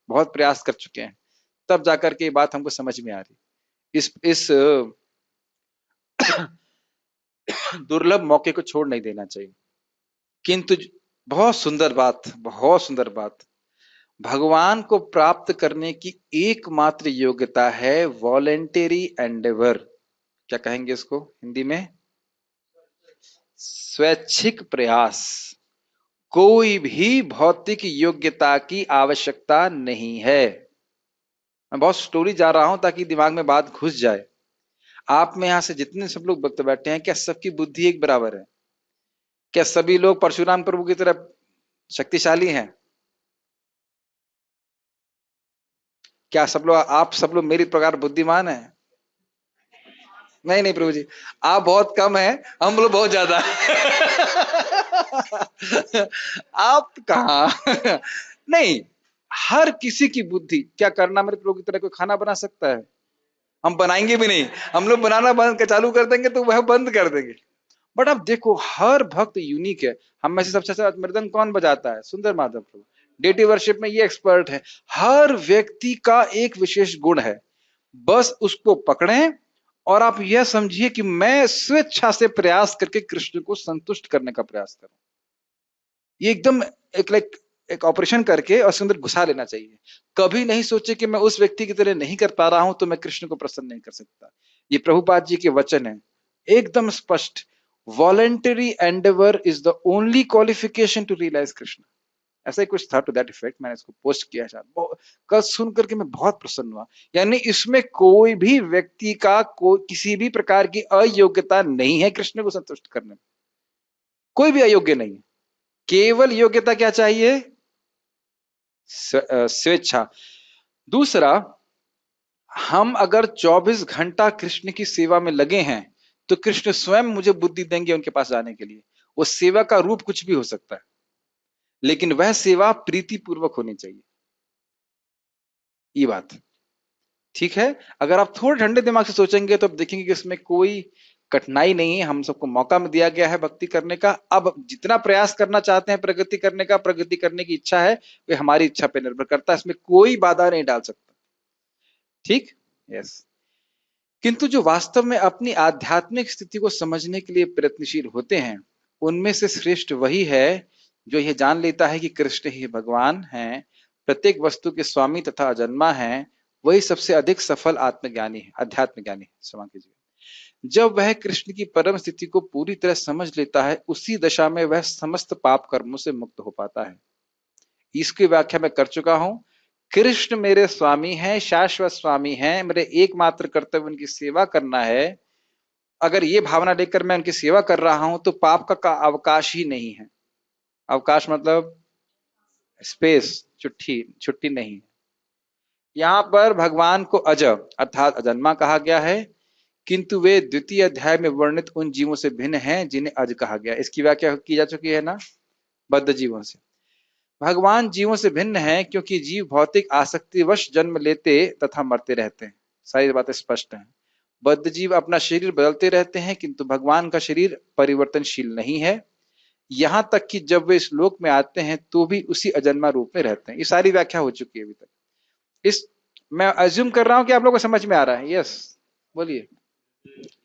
बहुत प्रयास कर चुके हैं, तब जाकर के ये बात हमको समझ में आ रही। इस दुर्लभ मौके को छोड़ नहीं देना चाहिए। किंतु बहुत सुंदर बात, भगवान को प्राप्त करने की एकमात्र योग्यता है वॉलेंटरी एंडेवर। क्या कहेंगे इसको हिंदी में? स्वैच्छिक प्रयास। कोई भी भौतिक योग्यता की आवश्यकता नहीं है। मैं बहुत स्टोरी जा रहा हूं ताकि दिमाग में बात घुस जाए। आप में यहां से जितने सब लोग वक्त बैठे हैं, क्या सबकी बुद्धि एक बराबर है? क्या सभी लोग परशुराम प्रभु की तरह शक्तिशाली हैं? क्या आप सब लोग मेरी प्रकार बुद्धिमान हैं? नहीं नहीं प्रभु जी, आप बहुत कम हैं, हम लोग बहुत ज्यादा आप कहा नहीं, हर किसी की बुद्धि। क्या करना मेरे प्रभु की तरह कोई खाना बना सकता है? हम बनाएंगे भी नहीं, हम लोग बनाना बंद चालू कर देंगे तो वह बंद कर देंगे। बट अब देखो, हर भक्त यूनिक है। हम में से सबसे अच्छा मृदंग कौन बजाता है? सुंदर माधव प्रभु। डेटी वर्शिप में ये एक्सपर्ट है। हर व्यक्ति का एक विशेष गुण है, बस उसको पकड़ें और आप यह समझिए कि मैं स्वेच्छा से प्रयास करके कृष्ण को संतुष्ट करने का प्रयास करूं। ये एकदम एक ऑपरेशन करके और उसके अंदर घुसा लेना चाहिए। कभी नहीं सोचे कि मैं उस व्यक्ति की तरह नहीं कर पा रहा हूं तो मैं कृष्ण को प्रसन्न नहीं कर सकता। ये प्रभुपाद जी के वचन है, एकदम स्पष्ट। Voluntary endeavour is the only qualification to realise Krishna. ऐसा ही कुछ था टू दैट इफेक्ट। मैंने इसको पोस्ट किया शायद, कल सुन करके मैं बहुत प्रसन्न हुआ। यानी इसमें कोई भी व्यक्ति का किसी भी प्रकार की अयोग्यता नहीं है कृष्ण को संतुष्ट करने में। कोई भी अयोग्य नहीं है, केवल योग्यता क्या चाहिए? स्वेच्छा। दूसरा, हम अगर 24 घंटा कृष्ण की सेवा में लगे हैं तो कृष्ण स्वयं मुझे बुद्धि देंगे उनके पास जाने के लिए। वो सेवा का रूप कुछ भी हो सकता है, लेकिन वह सेवा प्रीतिपूर्वक होनी चाहिए। ये बात ठीक है। अगर आप थोड़े ठंडे दिमाग से सोचेंगे तो आप देखेंगे कि इसमें कोई कठिनाई नहीं है। हम सबको मौका में दिया गया है भक्ति करने का। अब जितना प्रयास करना चाहते हैं प्रगति करने का, प्रगति करने की इच्छा है, वे हमारी इच्छा पे निर्भर करता है। इसमें कोई बाधा नहीं डाल सकता। ठीक, यस। किंतु जो वास्तव में अपनी आध्यात्मिक स्थिति को समझने के लिए प्रयत्नशील होते हैं, उनमें से श्रेष्ठ वही है जो यह जान लेता है कि कृष्ण ही भगवान हैं, प्रत्येक वस्तु के स्वामी तथा अजन्मा हैं। वही सबसे अधिक सफल आत्मज्ञानी है, अध्यात्म ज्ञानी। क्षमा कीजिए। जब वह कृष्ण की परम स्थिति को पूरी तरह समझ लेता है, उसी दशा में वह समस्त पाप कर्मों से मुक्त हो पाता है। इसकी व्याख्या मैं कर चुका हूं। कृष्ण मेरे स्वामी हैं, शाश्वत स्वामी हैं, मेरे एकमात्र कर्तव्य उनकी सेवा करना है। अगर ये भावना लेकर मैं उनकी सेवा कर रहा हूं तो पाप का अवकाश ही नहीं है। अवकाश मतलब स्पेस, छुट्टी नहीं है। यहां पर भगवान को अज अर्थात अजन्मा कहा गया है, किंतु वे द्वितीय अध्याय में वर्णित उन जीवों से भिन्न हैं जिन्हें अज कहा गया। इसकी व्याख्या की जा चुकी है ना, बद्ध जीवों से। भगवान जीवों से भिन्न है क्योंकि जीव भौतिक आसक्तिवश जन्म लेते तथा मरते रहते हैं। सारी बातें स्पष्ट हैं। बद्ध जीव अपना शरीर बदलते रहते हैं, किंतु भगवान का शरीर परिवर्तनशील नहीं है। यहां तक कि जब वे इस लोक में आते हैं तो भी उसी अजन्मा रूप में रहते हैं। ये सारी व्याख्या हो चुकी है अभी तक। इस मैं अज्यूम कर रहा हूं कि आप लोगों को समझ में आ रहा है। यस, बोलिए।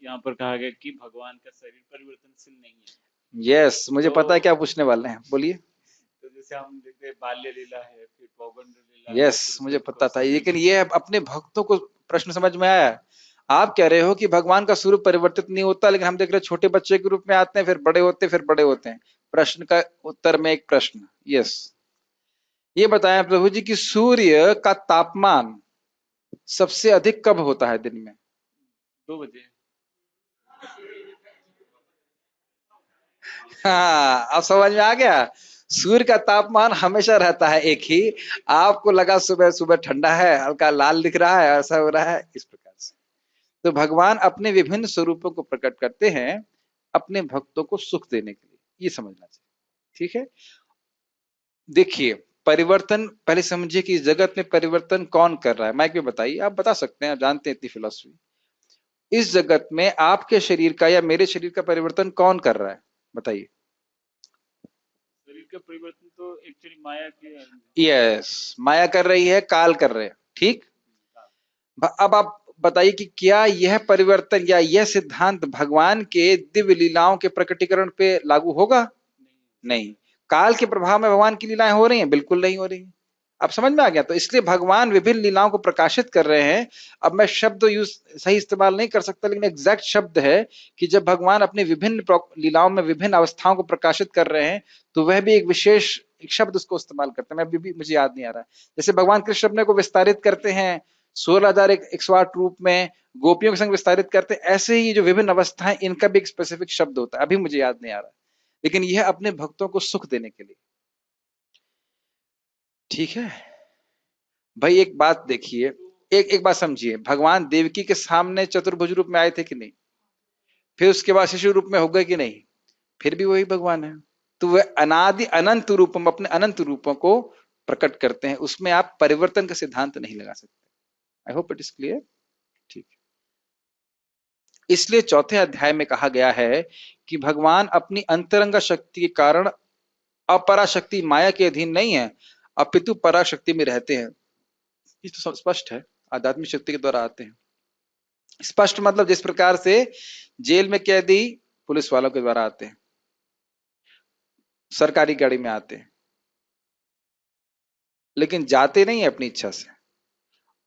यहाँ पर कहा गया कि भगवान का शरीर परिवर्तनशील नहीं है। यस, मुझे पता है क्या पूछने वाले हैं, बोलिए। तो जैसे हम देखते हैं बाल्य लीला है, फिर पौगंड लीला है, यस, फिर मुझे उसको पता था, लेकिन ये अपने भक्तों को प्रश्न समझ में आया। आप कह रहे हो कि भगवान का स्वरूप परिवर्तित नहीं होता, लेकिन हम देख रहे हैं छोटे बच्चे के रूप में आते हैं, फिर बड़े होते हैं, फिर बड़े होते हैं। प्रश्न का उत्तर में एक प्रश्न। यस, ये बताया प्रभु जी कि सूर्य का तापमान सबसे अधिक कब होता है दिन में? 2 बजे। हाँ, अब समझ में आ गया। सूर्य का तापमान हमेशा रहता है एक ही। आपको लगा सुबह सुबह ठंडा है, हल्का लाल दिख रहा है, ऐसा हो रहा है, इस प्रकार से। तो भगवान अपने विभिन्न स्वरूपों को प्रकट करते हैं अपने भक्तों को सुख देने के लिए। ये समझना चाहिए। ठीक है, देखिए, परिवर्तन पहले समझिए कि इस जगत में परिवर्तन कौन कर रहा है। माइक में बताइए, आप बता सकते हैं, आप जानते हैं इतनी फिलॉसफी। इस जगत में आपके शरीर का या मेरे शरीर का परिवर्तन कौन कर रहा है, बताइए। शरीर का परिवर्तन तो एक्चुअली माया के यस, माया कर रही है, काल कर रहे हैं, ठीक। अब आप बताइए कि क्या यह परिवर्तन या यह सिद्धांत भगवान के दिव्य लीलाओं के प्रकटीकरण पे लागू होगा? नहीं। काल के प्रभाव में भगवान की लीलाएं हो रही हैं? बिल्कुल नहीं हो रही। अब समझ में आ गया? तो इसलिए भगवान विभिन्न लीलाओं को प्रकाशित कर रहे हैं। अब मैं शब्द यूज सही इस्तेमाल नहीं कर सकता, लेकिन एग्जैक्ट शब्द है कि जब भगवान अपनी विभिन्न लीलाओं में विभिन्न अवस्थाओं को प्रकाशित कर रहे हैं, तो वह भी एक विशेष एक शब्द उसको इस्तेमाल करते हैं। मैं अभी भी मुझे याद नहीं आ रहा है। जैसे भगवान कृष्ण अपने को विस्तारित करते हैं 16,108 रूप में, गोपियों के संग विस्तारित करते हैं, ऐसे ही जो विभिन्न अवस्थाएं, इनका भी एक स्पेसिफिक शब्द होता है, अभी मुझे याद नहीं आ रहा, लेकिन यह अपने भक्तों को सुख देने के लिए। ठीक है भाई, एक बात देखिए, एक बात समझिए, भगवान देवकी के सामने चतुर्भुज रूप में आए थे कि नहीं? फिर उसके बाद शिशु रूप में हो गए कि नहीं? फिर भी वही भगवान है। तो वह अनादि अनंत रूपम अपने अनंत रूपों को प्रकट करते हैं, उसमें आप परिवर्तन का सिद्धांत नहीं लगा सकते। I hope it is clear. ठीक, इसलिए चौथे अध्याय में कहा गया है कि भगवान अपनी अंतरंग शक्ति के कारण अपराशक्ति माया के अधीन नहीं है, अपितु पराशक्ति में रहते हैं। ये तो स्पष्ट है, आध्यात्मिक शक्ति के द्वारा आते हैं। स्पष्ट मतलब जिस प्रकार से जेल में कैदी पुलिस वालों के द्वारा आते हैं, सरकारी गाड़ी में आते हैं, लेकिन जाते नहीं है अपनी इच्छा से।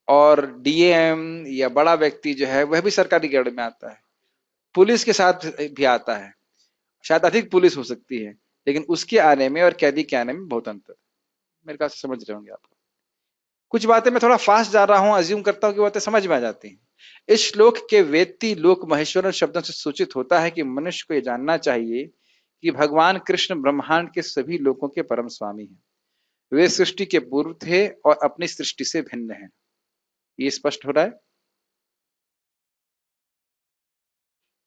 और डीएम या बड़ा व्यक्ति जो है वह भी सरकारी गाड़ी में आता है, पुलिस के साथ भी आता है, शायद अधिक पुलिस हो सकती है, लेकिन उसके आने में और कैदी के आने में बहुत अंतर। मेरे ख्याल से समझ रहे होंगे आप। कुछ बातें मैं थोड़ा फास्ट जा रहा हूं, अज्यूम करता हूं कि बातें समझ में आ जाती हैं। इस श्लोक के वेत्ती लोक महेश्वरन शब्दों से सूचित होता है कि मनुष्य को यह जानना चाहिए कि भगवान कृष्ण ब्रह्मांड के सभी लोकों के परम स्वामी हैं। वे सृष्टि के पूर्व थे और अपनी सृष्टि से भिन्न हैं। ये स्पष्ट हो रहा है?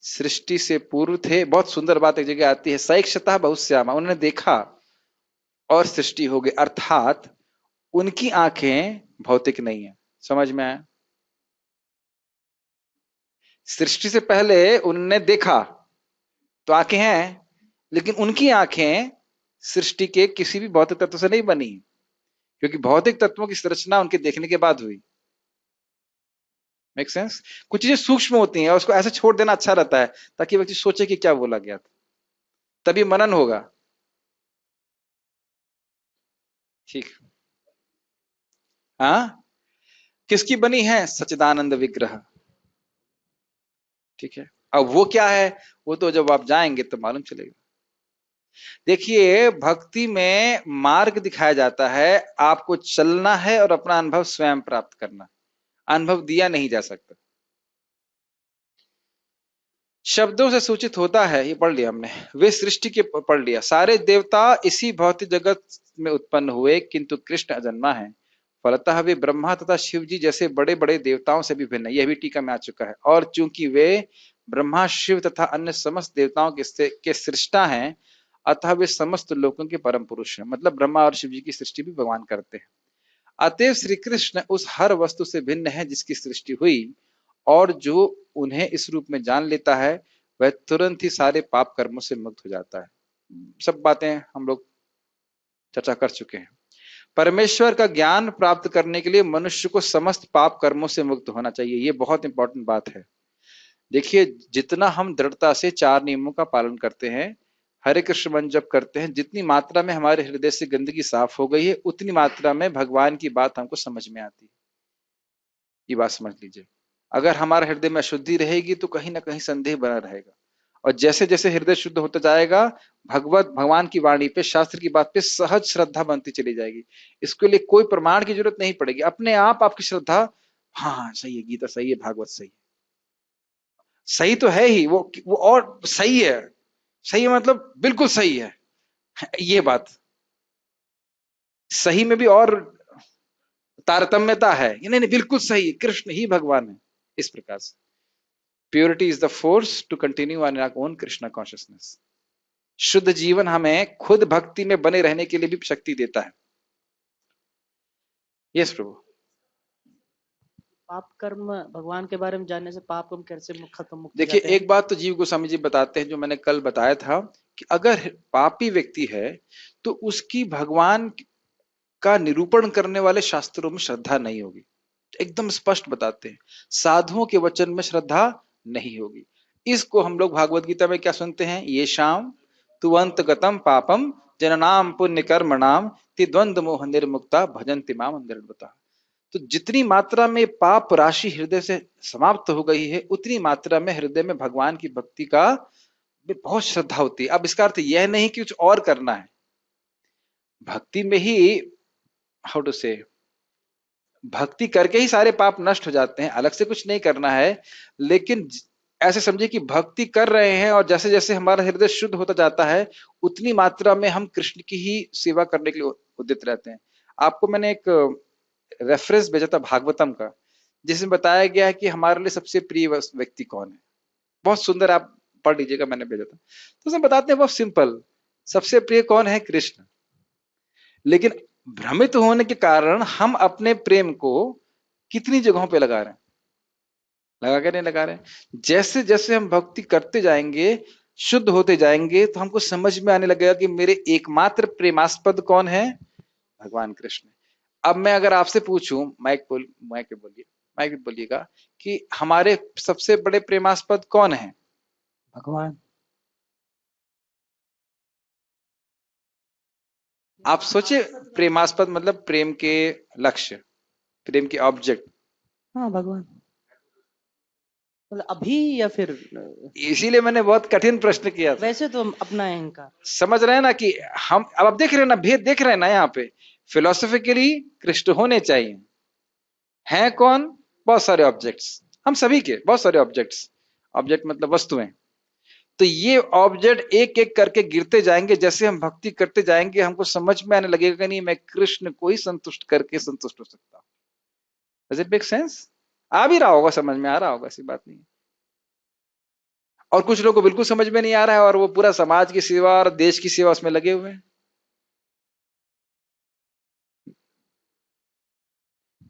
सृष्टि से पूर्व थे, बहुत सुंदर बात एक जगह आती है, सैक्षता बहुश्यामा, उन्होंने देखा और सृष्टि हो गई, अर्थात उनकी आंखें भौतिक नहीं है। समझ में आया? सृष्टि से पहले उन्होंने देखा तो आंखें हैं, लेकिन उनकी आंखें सृष्टि के किसी भी भौतिक तत्व से नहीं बनी, क्योंकि भौतिक तत्वों की संरचना उनके देखने के बाद हुई। Make sense? कुछ चीजें सूक्ष्म होती हैं और उसको ऐसे छोड़ देना अच्छा रहता है, ताकि व्यक्ति सोचे कि क्या बोला गया था, तभी मनन होगा। ठीक, हाँ, किसकी बनी है? सच्चिदानंद विग्रह। ठीक है, अब वो क्या है, वो तो जब आप जाएंगे तो मालूम चलेगा। देखिए, भक्ति में मार्ग दिखाया जाता है, आपको चलना है और अपना अनुभव स्वयं प्राप्त करना। अनुभव दिया नहीं जा सकता, शब्दों से सूचित होता है। ये पढ़ लिया हमने, वे सृष्टि के पढ़ लिया। सारे देवता इसी भौतिक जगत में उत्पन्न हुए, किंतु कृष्ण अजन्मा है। फलतः वे ब्रह्मा तथा शिव जी जैसे बड़े बड़े देवताओं से भी भिन्न है। यह भी टीका में आ चुका है। और चूंकि वे ब्रह्मा, शिव तथा अन्य समस्त देवताओं के सृष्टा हैं, अतः वे समस्त लोगों के परम पुरुष हैं। मतलब ब्रह्मा और शिव जी की सृष्टि भी भगवान करते हैं। अतएव श्री कृष्ण उस हर वस्तु से भिन्न है जिसकी सृष्टि हुई, और जो उन्हें इस रूप में जान लेता है वह तुरंत ही सारे पाप कर्मों से मुक्त हो जाता है। सब बातें हम लोग चर्चा कर चुके हैं। परमेश्वर का ज्ञान प्राप्त करने के लिए मनुष्य को समस्त पाप कर्मों से मुक्त होना चाहिए। ये बहुत इंपॉर्टेंट बात है। देखिए, जितना हम दृढ़ता से 4 नियमों का पालन करते हैं, हरे कृष्ण मंत्र जप करते हैं, जितनी मात्रा में हमारे हृदय से गंदगी साफ हो गई है, उतनी मात्रा में भगवान की बात हमको समझ में आती है। ये बात समझ लीजिए। अगर हमारे हृदय में अशुद्धि रहेगी तो कहीं ना कहीं संदेह बना रहेगा, और जैसे जैसे हृदय शुद्ध होता जाएगा, भगवान की वाणी पे, शास्त्र की बात पे सहज श्रद्धा बनती चली जाएगी। इसके लिए कोई प्रमाण की जरूरत नहीं पड़ेगी, अपने आप आपकी श्रद्धा, हाँ सही है, गीता सही है, भागवत सही है, सही तो है ही वो और सही है। सही है मतलब बिल्कुल सही है। ये बात सही में भी और तारतम्यता है, ये नहीं बिल्कुल सही है, कृष्ण ही भगवान है। इस प्रकार से purity is the force to continue on our own Krishna consciousness. शुद्ध जीवन हमें खुद भक्ति में बने रहने के लिए भी शक्ति देता है। यस प्रभु। पाप कर्म भगवान के बारे में जानने से पाप कर्म कैसे खत्म मुक्त हो देखिए, जाते हैं? एक बात तो जीव गोस्वामी जी बताते हैं, जो मैंने कल बताया था, कि अगर पापी व्यक्ति है तो उसकी भगवान का निरूपण करने वाले शास्त्रों में श्रद्धा नहीं होगी। एकदम स्पष्ट बताते हैं, साधुओं के वचन में श्रद्धा नहीं होगी। इसको हम लोग भागवत गीता में क्या सुनते हैं, ये शाम तुवंत गतम पापम जननाम पुण्य कर्मणाम ति द्वंद्व मोह निर्मुक्ता भजन्ति माम अंधेरता। तो जितनी मात्रा में पाप राशि हृदय से समाप्त हो गई है, उतनी मात्रा में हृदय में भगवान की भक्ति का बहुत श्रद्धा होती है। अब इसका अर्थ यह नहीं कि कुछ और करना है, भक्ति में ही, हाउ टू से, भक्ति करके ही सारे पाप नष्ट हो जाते हैं, अलग से कुछ नहीं करना है। लेकिन ऐसे समझिए कि भक्ति कर रहे हैं और जैसे जैसे हमारा हृदय शुद्ध होता जाता है, उतनी मात्रा में हम कृष्ण की ही सेवा करने के लिए उद्यत रहते हैं। आपको मैंने एक रेफरेंस भेजा था भागवतम का, जिसमें बताया गया है कि हमारे लिए सबसे प्रिय व्यक्ति कौन है। बहुत सुंदर, आप पढ़ लीजिएगा, मैंने भेजा था। तो उसमें बताते हैं बहुत सिंपल, सबसे प्रिय कौन है, कृष्ण। लेकिन भ्रमित होने के कारण हम अपने प्रेम को कितनी जगहों पे लगा रहे हैं, लगा के नहीं लगा रहे हैं। जैसे जैसे हम भक्ति करते जाएंगे, शुद्ध होते जाएंगे, तो हमको समझ में आने लगेगा कि मेरे एकमात्र प्रेमास्पद कौन है, भगवान कृष्ण। अब मैं अगर आपसे पूछूं, माइक पे बोलिएगा, कि हमारे सबसे बड़े प्रेमास्पद कौन है, भगवान। आप सोचिए, प्रेमास्पद मतलब प्रेम के लक्ष्य, प्रेम के ऑब्जेक्ट। हाँ, भगवान। मतलब अभी या फिर इसीलिए मैंने बहुत कठिन प्रश्न किया था। वैसे तो अपना अहंकार, समझ रहे हैं ना कि हम, अब आप देख रहे हैं ना, भेद देख रहे हैं ना, यहाँ पे फिलोसॉफिकली कृष्ण होने चाहिए, हैं कौन, बहुत सारे ऑब्जेक्ट्स, हम सभी के बहुत सारे ऑब्जेक्ट्स, ऑब्जेक्ट मतलब वस्तुएं। तो ये ऑब्जेक्ट एक एक करके गिरते जाएंगे, जैसे हम भक्ति करते जाएंगे हमको समझ में आने लगेगा कि नहीं, मैं कृष्ण को ही संतुष्ट करके संतुष्ट हो सकता हूं। Does it make sense? आ भी रहा होगा, समझ में आ रहा होगा, ऐसी बात नहीं। और कुछ लोगों को बिल्कुल समझ में नहीं आ रहा है और वो पूरा समाज की सेवा और देश की सेवा उसमें लगे हुए हैं।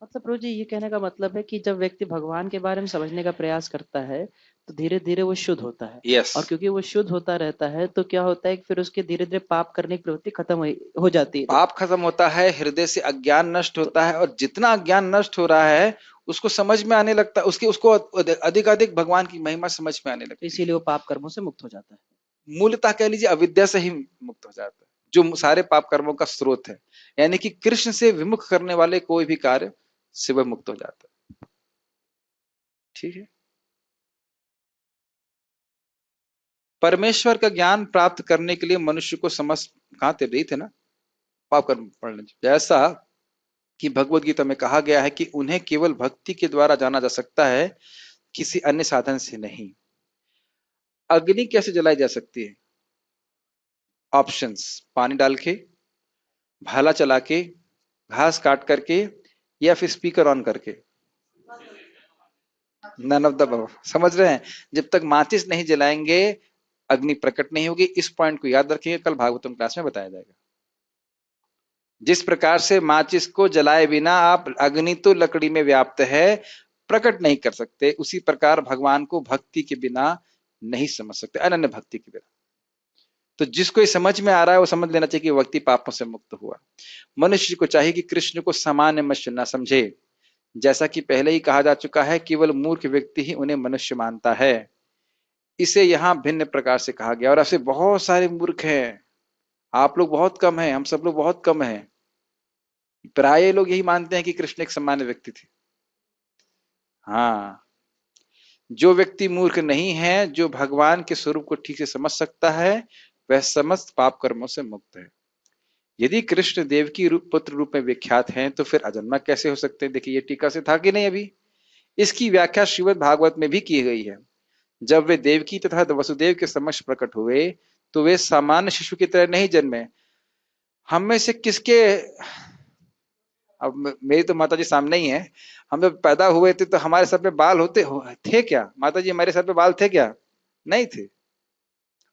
मतलब प्रभु जी, ये कहने का मतलब है कि जब व्यक्ति भगवान के बारे में समझने का प्रयास करता है तो धीरे धीरे वो शुद्ध होता है। यस, और क्योंकि वो शुद्ध होता रहता है तो क्या होता है कि फिर उसके धीरे धीरे पाप करने की प्रवृत्ति खत्म हो जाती है। पाप खत्म होता है, हृदय से अज्ञान नष्ट होता है, और जितना अज्ञान नष्ट हो रहा है उसको समझ में आने लगता है, उसको अधिक अधिक भगवान की महिमा समझ में आने लगती है। इसीलिए वो पाप कर्मों से मुक्त हो जाता है। मूलतः कह लीजिए अविद्या से ही मुक्त हो जाता है, जो सारे पाप कर्मों का स्रोत है। यानी कि कृष्ण से विमुख करने वाले कोई भी कार्य से वह मुक्त हो जाता है। ठीक है। परमेश्वर का ज्ञान प्राप्त करने के लिए मनुष्य को समझ, कहां थे, रही थे ना, पाप कर्म पढ़ने, जैसा कि भगवत गीता में कहा गया है कि उन्हें केवल भक्ति के द्वारा जाना जा सकता है, किसी अन्य साधन से नहीं। अग्नि कैसे जलाई जा सकती है? ऑप्शंस, पानी डाल के, भाला चला के, घास काट करके, या फिर स्पीकर ऑन करके। None of the above. समझ रहे हैं? जब तक माचिस नहीं जलाएंगे अग्नि प्रकट नहीं होगी। इस पॉइंट को याद रखिएगा, कल भागवतम क्लास में बताया जाएगा। जिस प्रकार से माचिस को जलाए बिना आप, अग्नि तो लकड़ी में व्याप्त है, प्रकट नहीं कर सकते, उसी प्रकार भगवान को भक्ति के बिना नहीं समझ सकते, अनन्य भक्ति के बिना। तो जिसको ये समझ में आ रहा है वो समझ लेना चाहिए कि व्यक्ति पापों से मुक्त हुआ। मनुष्य को चाहिए कि कृष्ण को सामान्य मनुष्य न समझे। जैसा कि पहले ही कहा जा चुका है, केवल मूर्ख व्यक्ति ही उन्हें मनुष्य मानता है। इसे यहाँ भिन्न प्रकार से कहा गया, और ऐसे बहुत सारे मूर्ख हैं। आप लोग बहुत कम हैं, हम सब लोग बहुत कम हैं। प्राय लोग यही मानते हैं कि कृष्ण एक सामान्य व्यक्ति थे। हाँ, जो व्यक्ति मूर्ख नहीं है, जो भगवान के स्वरूप को ठीक से समझ सकता है, वह समस्त पाप कर्मों से मुक्त है। यदि कृष्ण देवकी पुत्र रूप में विख्यात हैं, तो फिर अजन्मा कैसे हो सकते हैं? देखिए, ये टीका से था कि नहीं अभी? इसकी व्याख्या श्रीमद् भागवत में भी की गई है। जब वे देवकी तथा वसुदेव के समक्ष प्रकट हुए, तो वे सामान्य शिशु की तरह नहीं जन्मे। हम में से किसके, अब मेरी तो माता जी सामने ही है, हम जब पैदा हुए थे तो हमारे सर पे बाल थे क्या? माता जी, हमारे सर पे बाल थे क्या? नहीं थे।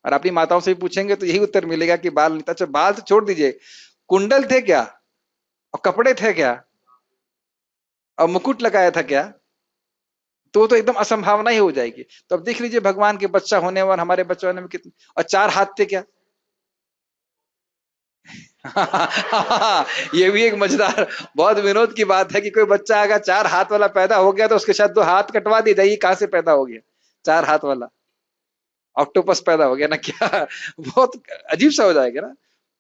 और अपनी माताओं से भी पूछेंगे तो यही उत्तर मिलेगा कि बाल नहीं था। अच्छा, बाल तो छोड़ दीजिए, कुंडल थे क्या? और कपड़े थे क्या? और मुकुट लगाया था क्या? तो वो तो एकदम असंभावना ही हो जाएगी। तो अब देख लीजिए भगवान के बच्चा होने और हमारे बच्चे होने में कितने, और 4 हाथ थे क्या? ये भी एक मजेदार, बहुत विनोद की बात है कि कोई बच्चा अगर 4 हाथ वाला पैदा हो गया तो उसके साथ 2 हाथ कटवा दिए जाइए, कहां से पैदा हो गया 4 हाथ वाला? ऑक्टोपस पैदा हो गया ना क्या? बहुत अजीब सा हो जाएगा ना।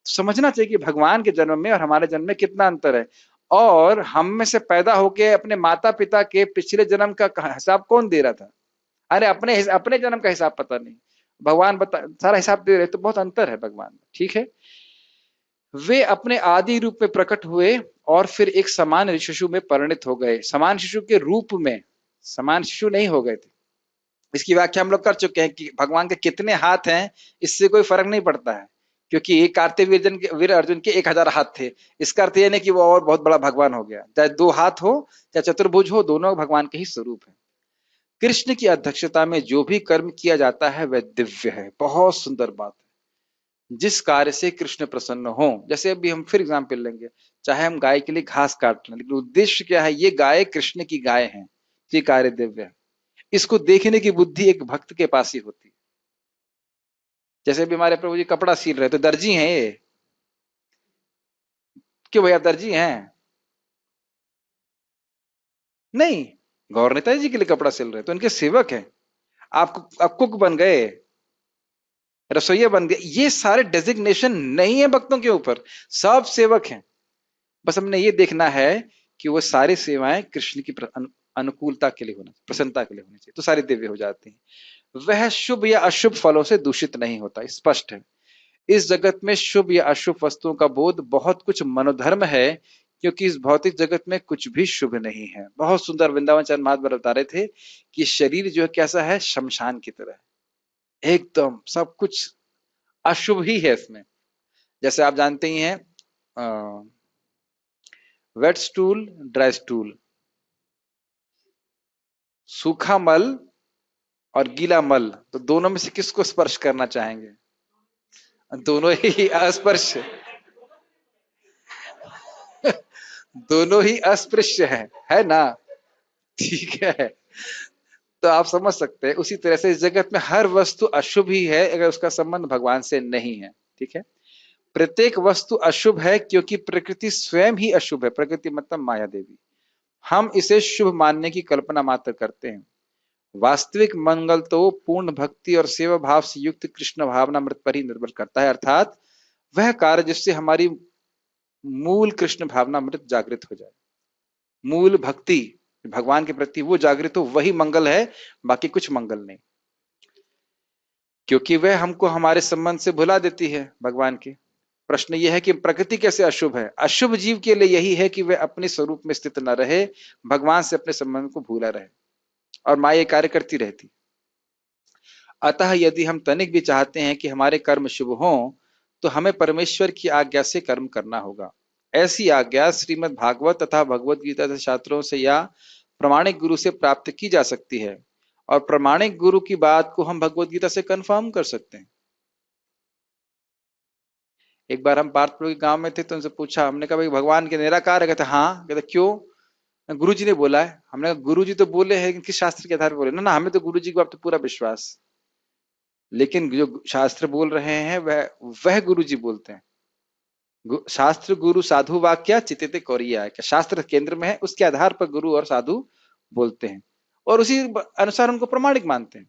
समझना चाहिए कि भगवान के जन्म में और हमारे जन्म में कितना अंतर है, और हम में से पैदा होके अपने माता पिता के पिछले जन्म का हिसाब कौन दे रहा था? अरे अपने अपने जन्म का हिसाब पता नहीं, भगवान बता सारा हिसाब दे रहे। तो बहुत अंतर है भगवान में, ठीक है। वे अपने आदि रूप में प्रकट हुए और फिर एक समान शिशु में परिणित हो गए। समान शिशु के रूप में, समान शिशु नहीं हो गए थे। इसकी व्याख्या हम लोग कर चुके हैं कि भगवान के कितने हाथ हैं इससे कोई फर्क नहीं पड़ता है, क्योंकि एक कार्तिक वीर अर्जुन के 1000 हाथ थे। इसका अर्थ यह नहीं कि वो और बहुत बड़ा भगवान हो गया। चाहे 2 हाथ हो चाहे चतुर्भुज हो, दोनों भगवान के ही स्वरूप है। कृष्ण की अध्यक्षता में जो भी कर्म किया जाता है वह दिव्य है। बहुत सुंदर बात है। जिस कार्य से कृष्ण प्रसन्न हो, जैसे अभी हम फिर एग्जाम्पल लेंगे, चाहे हम गाय के लिए घास काट लें, लेकिन उद्देश्य क्या है? ये गाय कृष्ण की गाय है, ये कार्य दिव्य है। इसको देखने की बुद्धि एक भक्त के पास ही होती है। जैसे भी हमारे प्रभु जी कपड़ा सील रहे तो दर्जी हैं ये, क्यों भैया दर्जी हैं? नहीं, गौर नेताजी जी के लिए कपड़ा सिल रहे तो उनके सेवक हैं। आप कुक बन गए, रसोइया बन गए, ये सारे डेजिग्नेशन नहीं है भक्तों के ऊपर, सब सेवक हैं। बस हमने ये देखना है कि वो सारी सेवाएं कृष्ण की अनुकूलता के लिए होना, प्रसन्नता के लिए होनी चाहिए, तो सारी दिव्य हो जाती हैं। वह शुभ या अशुभ फलों से दूषित नहीं होता, स्पष्ट है। इस जगत में शुभ या अशुभ वस्तुओं का बोध बहुत कुछ मनोधर्म है, क्योंकि इस भौतिक जगत में कुछ भी शुभ नहीं है। बहुत सुंदर वृंदावन चंद्र महात्मा बता रहे थे कि शरीर जो है कैसा है, शमशान की तरह, एकदम सब कुछ अशुभ ही है इसमें। जैसे आप जानते ही हैं, वेट स्टूल, ड्राई स्टूल, सूखा मल और गीला मल, तो दोनों में से किसको स्पर्श करना चाहेंगे? दोनों ही अस्पर्श, दोनों ही अस्पृश्य है ना? ठीक है। तो आप समझ सकते हैं, उसी तरह से इस जगत में हर वस्तु अशुभ ही है अगर उसका संबंध भगवान से नहीं है, ठीक है। प्रत्येक वस्तु अशुभ है क्योंकि प्रकृति स्वयं ही अशुभ है। प्रकृति मतलब माया देवी। हम इसे शुभ मानने की कल्पना मात्र करते हैं। वास्तविक मंगल तो पूर्ण भक्ति और सेवा भाव से युक्त कृष्ण भावनामृत पर ही निर्भर करता है, अर्थात वह कार्य जिससे हमारी मूल कृष्ण भावनामृत जागृत हो जाए। मूल भक्ति भगवान के प्रति वो जागृत हो, वही मंगल है, बाकी कुछ मंगल नहीं। क्योंकि वह हमको हमारे संबंध से भुला देती है भगवान के। प्रश्न यह है कि प्रकृति कैसे अशुभ है? अशुभ जीव के लिए यही है कि वह अपने स्वरूप में स्थित न रहे, भगवान से अपने संबंध को भूला रहे और माया कार्य करती रहती। अतः यदि हम तनिक भी चाहते हैं कि हमारे कर्म शुभ हों, तो हमें परमेश्वर की आज्ञा से कर्म करना होगा। ऐसी आज्ञा श्रीमद् भागवत तथा भगवत गीता के शास्त्रों से या प्रामाणिक गुरु से प्राप्त की जा सकती है, और प्रामाणिक गुरु की बात को हम भगवत गीता से कंफर्म कर सकते हैं। एक बार हम पार्थपुर के गांव में थे तो उनसे पूछा, हमने कहा भाई भगवान के निराकार है? कहते हाँ। कहते क्यों? गुरु जी ने बोला है। हमने कहा गुरु जी तो बोले हैं, किस शास्त्र के आधार पर बोले? ना हमें तो गुरु जी को अब तो पूरा विश्वास, लेकिन जो शास्त्र बोल रहे हैं वह गुरु जी बोलते हैं। शास्त्र गुरु साधु वाक्या चितित कोरिया है, शास्त्र केंद्र में है, उसके आधार पर गुरु और साधु बोलते हैं और उसी अनुसार उनको प्रमाणिक मानते हैं।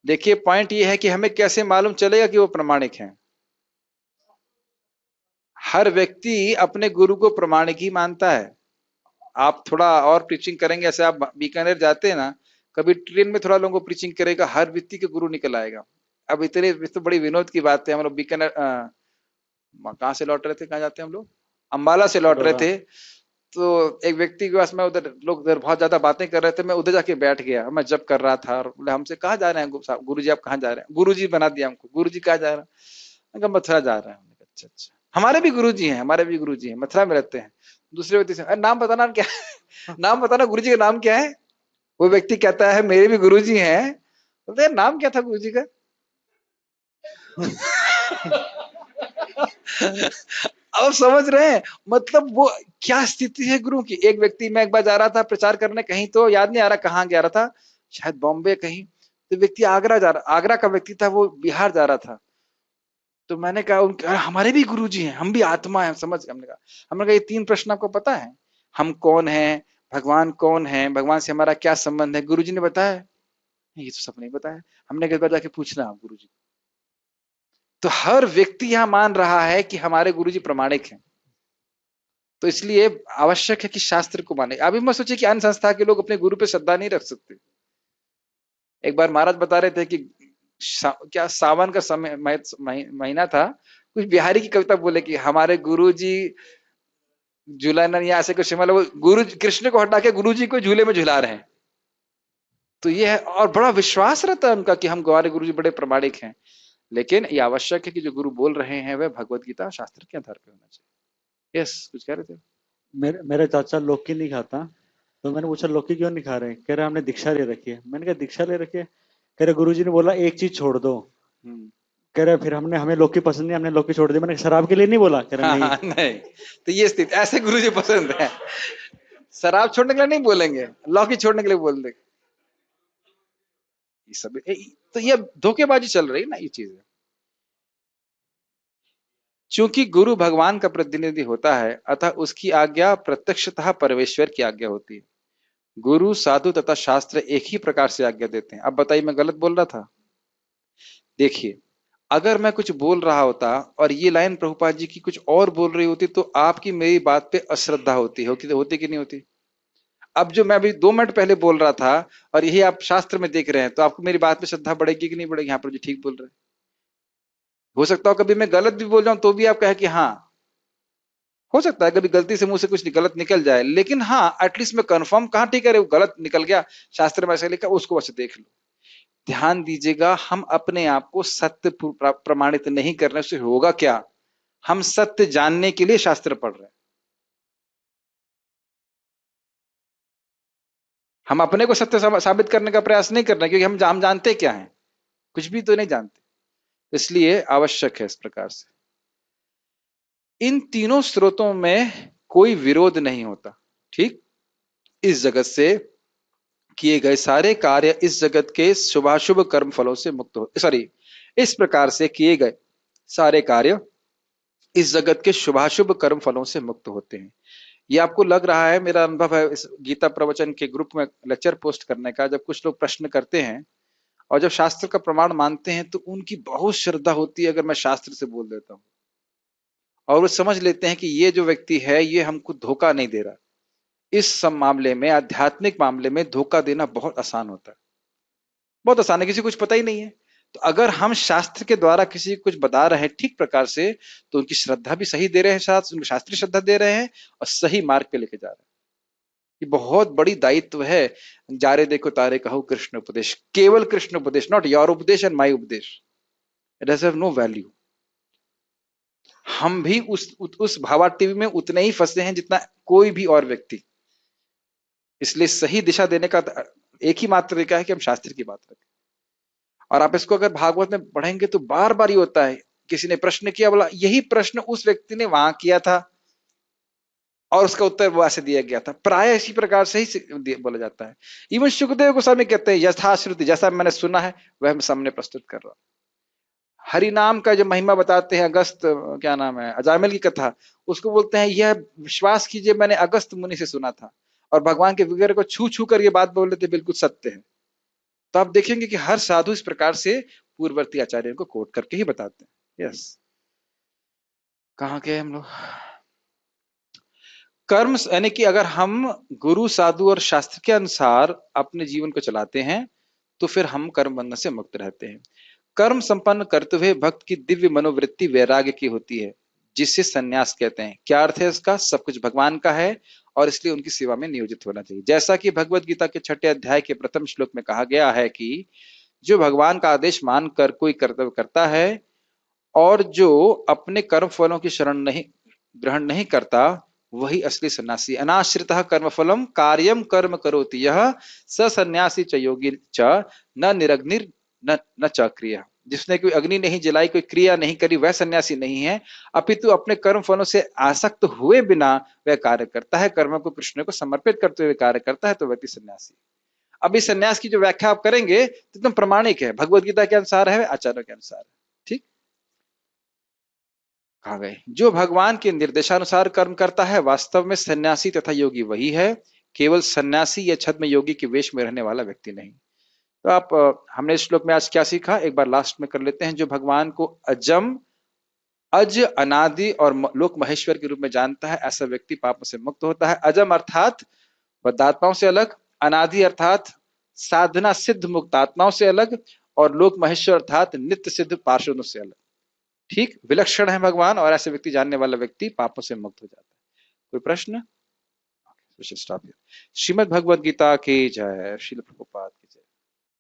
देखिए पॉइंट ये है कि हमें कैसे मालूम चलेगा कि वो प्रमाणिक हैं? हर व्यक्ति अपने गुरु को प्रमाणिक ही मानता है। आप थोड़ा और प्रीचिंग करेंगे, ऐसे आप बीकानेर जाते हैं ना, कभी ट्रेन में थोड़ा लोगों को प्रीचिंग करेगा, हर व्यक्ति के गुरु निकल आएगा। अब इतने तो बड़ी विनोद की बात है, हम लोग बीकानेर कहाँ से लौट रहे थे, कहाँ जाते हैं हम लोग, अंबाला से लौट रहे थे, तो एक व्यक्ति के पास, मैं उधर, लोग उधर बहुत ज्यादा बातें कर रहे थे, मैं उधर जाके बैठ गया, मैं जब कर रहा था, और बोले हमसे कहाँ जा रहे हैं गुरु जी, आप कहाँ जा रहे हैं? गुरु जी बना दिया हमको, गुरु जी कहाँ जा रहे हैं? मथुरा जा रहे हैं। अच्छा अच्छा, हमारे भी गुरु जी हैं, हमारे भी गुरु जी हैं, मथुरा में रहते हैं। दूसरे व्यक्ति से, नाम बताना क्या नाम बताना, गुरु जी का नाम क्या है? वो व्यक्ति कहता है मेरे भी गुरु जी हैं। बोलते हैं नाम क्या था गुरु जी का? अब समझ रहे हैं मतलब वो क्या स्थिति है गुरु की। एक व्यक्ति, मैं एक बार जा रहा था प्रचार करने, कहीं तो याद नहीं आ रहा कहाँ गया रहा था, शायद बॉम्बे कहीं, तो व्यक्ति आगरा का व्यक्ति था, वो बिहार जा रहा था। तो मैंने कहा उनके, हमारे भी गुरुजी हैं, हम भी आत्मा हैं, समझ गए। हमने कहा ये 3 प्रश्न आपको पता है, हम कौन हैं, भगवान कौन है, भगवान से हमारा क्या संबंध है, गुरुजी ने बताया? ये तो सब नहीं बताया। हमने एक बार जाके पूछना आप गुरुजी। तो हर व्यक्ति यहां मान रहा है कि हमारे गुरुजी प्रामाणिक हैं, तो इसलिए आवश्यक है कि शास्त्र को माने। अभी मैं सोचे कि अन्य संस्था के लोग अपने गुरु पे श्रद्धा नहीं रख सकते। एक बार महाराज बता रहे थे कि क्या सावन का समय महीना था, कुछ बिहारी की कविता बोले कि हमारे गुरुजी झूलाना, या ऐसे कुछ, मतलब गुरु कृष्ण को हटा के गुरुजी को झूले में झुला रहे हैं। तो ये है, और बड़ा विश्वास रहता है उनका कि हम हमारे गुरुजी बड़े प्रामाणिक हैं। लेकिन ये आवश्यक है कि जो गुरु बोल रहे हैं वह भगवत गीता शास्त्र के आधार पर होना चाहिए। यस, कुछ कह रहे थे? मेरे चाचा लौकी नहीं खाता, तो मैंने पूछा लौकी क्यों नहीं खा रहे? कह रहे हमने दीक्षा ले रखी है। मैंने कहा दीक्षा ले रखी है? कह रहे गुरुजी ने बोला एक चीज छोड़ दो। कह रहे फिर हमें लौकी पसंद नहीं, हमने लौकी छोड़ दी। मैंने शराब के लिए नहीं बोला? कह रहे नहीं। नहीं, तो ये स्थिति, ऐसे गुरुजी पसंद है, शराब छोड़ने के लिए नहीं बोलेंगे, लौकी छोड़ने के लिए बोल देंगे। ये सब तो ये धोखेबाजी चल रही है ना, ये चीज। चूंकि गुरु भगवान का प्रतिनिधि होता है, अतः उसकी आज्ञा प्रत्यक्षतः परमेश्वर की आज्ञा होती है। गुरु, साधु तथा शास्त्र एक ही प्रकार से आज्ञा देते हैं। अब बताइए, मैं गलत बोल रहा था? देखिए, अगर मैं कुछ बोल रहा होता और ये लाइन प्रभुपाद जी की कुछ और बोल रही होती, तो आपकी मेरी बात पे अश्रद्धा होती कि नहीं होती? अब जो मैं अभी 2 मिनट पहले बोल रहा था और यही आप शास्त्र में देख रहे हैं, तो आपको मेरी बात पे श्रद्धा बढ़ेगी कि नहीं बढ़ेगी? यहाँ पर जो ठीक बोल रहे हैं, हो सकता हो कभी मैं गलत भी बोल जाऊं तो भी आप कहे कि हाँ, हो सकता है कभी गलती से मुंह से कुछ गलत निकल जाए, लेकिन हाँ एटलीस्ट मैं कंफर्म, कहाँ ठीक है वो गलत निकल गया, शास्त्र में ऐसा लिखा, उसको बस देख लो। ध्यान दीजिएगा, हम अपने आप को सत्य प्रमाणित नहीं करने से होगा क्या? हम सत्य जानने के लिए शास्त्र पढ़ रहे हैं। हम अपने को सत्य साबित करने का प्रयास नहीं कर रहे, क्योंकि हम जानते क्या हैं? कुछ भी तो नहीं जानते। इसलिए आवश्यक है इस प्रकार से। इन तीनों स्रोतों में कोई विरोध नहीं होता, ठीक? इस जगत से किए गए सारे कार्य इस जगत के शुभाशुभ कर्म फलों से मुक्त हो, सॉरी, इस प्रकार से किए गए सारे कार्य इस जगत के शुभाशुभ कर्म फलों से मुक्त होते हैं। ये आपको लग रहा है, मेरा अनुभव है इस गीता प्रवचन के ग्रुप में लेक्चर पोस्ट करने का, जब कुछ लोग प्रश्न करते हैं और जब शास्त्र का प्रमाण मानते हैं तो उनकी बहुत श्रद्धा होती है अगर मैं शास्त्र से बोल देता हूं, और वो समझ लेते हैं कि ये जो व्यक्ति है ये हमको धोखा नहीं दे रहा। इस सब मामले में, आध्यात्मिक मामले में धोखा देना बहुत आसान होता है, बहुत आसान है, किसी को कुछ पता ही नहीं है। तो अगर हम शास्त्र के द्वारा किसी को कुछ बता रहे हैं ठीक प्रकार से, तो उनकी श्रद्धा भी सही दे रहे हैं, शास्त्रीय श्रद्धा दे रहे हैं और सही मार्ग पे लेके जा रहे हैं। ये बहुत बड़ी दायित्व है। जारे देखो तारे कहो कृष्ण उपदेश, केवल कृष्ण उपदेश, नॉट योर उपदेश एंड माई उपदेश, इट हैज नो वैल्यू। हम भी उस भावाटीवी में उतने ही फंसे हैं जितना कोई भी और व्यक्ति। इसलिए सही दिशा देने का एक ही मात्र तरीका है कि हम शास्त्र की बात रखें। और आप इसको अगर भागवत में पढ़ेंगे तो बार बार ये होता है, किसी ने प्रश्न किया, बोला यही प्रश्न उस व्यक्ति ने वहां किया था और उसका उत्तर वहां से दिया गया था, प्राय इसी प्रकार से ही बोला जाता है। इवन सुखदेव गोस्वामी कहते हैं यथाश्रुति, जैसा मैंने सुना है वह मैं सामने प्रस्तुत कर रहा हूं। हरि नाम का जो महिमा बताते हैं, अगस्त, क्या नाम है, अजामिल की कथा, उसको बोलते हैं यह विश्वास कीजिए मैंने अगस्त मुनि से सुना था, और भगवान के विग्रह को छू छू कर ये बात बोल रहे थे, बिल्कुल सत्य है। तो आप देखेंगे कि हर साधु इस प्रकार से पूर्ववर्ती आचार्यों को कोट करके ही बताते हैं। यस, कहाँ गए हम लोग? कर्म, यानी कि अगर हम गुरु, साधु और शास्त्र के अनुसार अपने जीवन को चलाते हैं तो फिर हम कर्म बंधन से मुक्त रहते हैं। कर्म संपन्न करते हुए भक्त की दिव्य मनोवृत्ति वैराग्य की होती है, जिसे संन्यास कहते हैं। क्या अर्थ है इसका? सब कुछ भगवान का है और इसलिए उनकी सेवा में नियोजित होना चाहिए। जैसा कि भगवत गीता के 6 अध्याय के प्रथम श्लोक में कहा गया है कि जो भगवान का आदेश मानकर कोई कर्तव्य करता है और जो अपने कर्म फलों की शरण नहीं ग्रहण नहीं करता, वही असली सन्यासी। अनाश्रितः कर्मफलम कार्यम कर्म करोति यह स सन्यासी च योगी च न निरग्निर न चक्रिय। जिसने कोई अग्नि नहीं जलाई, कोई क्रिया नहीं करी, वह सन्यासी नहीं है, अपितु अपने कर्म फलों से आसक्त हुए बिना वह कार्य करता है, कर्म को कृष्ण को समर्पित करते हुए कार्य करता है, तो व्यक्ति सन्यासी। अब इस सन्यास की जो व्याख्या आप करेंगे तो एकदम प्रमाणिक है, भगवत गीता के अनुसार है, आचार्यों के अनुसार है। ठीक, कहा गए जो भगवान के निर्देशानुसार कर्म करता है, वास्तव में सन्यासी तथा योगी वही है, केवल सन्यासी या छद्म योगी के वेश में रहने वाला व्यक्ति नहीं। तो आप हमने इस श्लोक में आज क्या सीखा, एक बार लास्ट में कर लेते हैं। जो भगवान को अजम, अज, अनादि और लोक महेश्वर के रूप में जानता है, ऐसा व्यक्ति पापों से मुक्त होता है। अजम अर्थात बद्धात्माओं से अलग, अनादि अर्थात साधना सिद्ध मुक्त आत्माओं से अलग, और लोक महेश्वर अर्थात नित्य सिद्ध पार्षदों से अलग। ठीक, विलक्षण है भगवान, और ऐसे व्यक्ति जानने वाला व्यक्ति पापों से मुक्त हो जाता है। कोई प्रश्न? श्रीमद् भगवद गीता की जय। श्रील प्रभुपाद।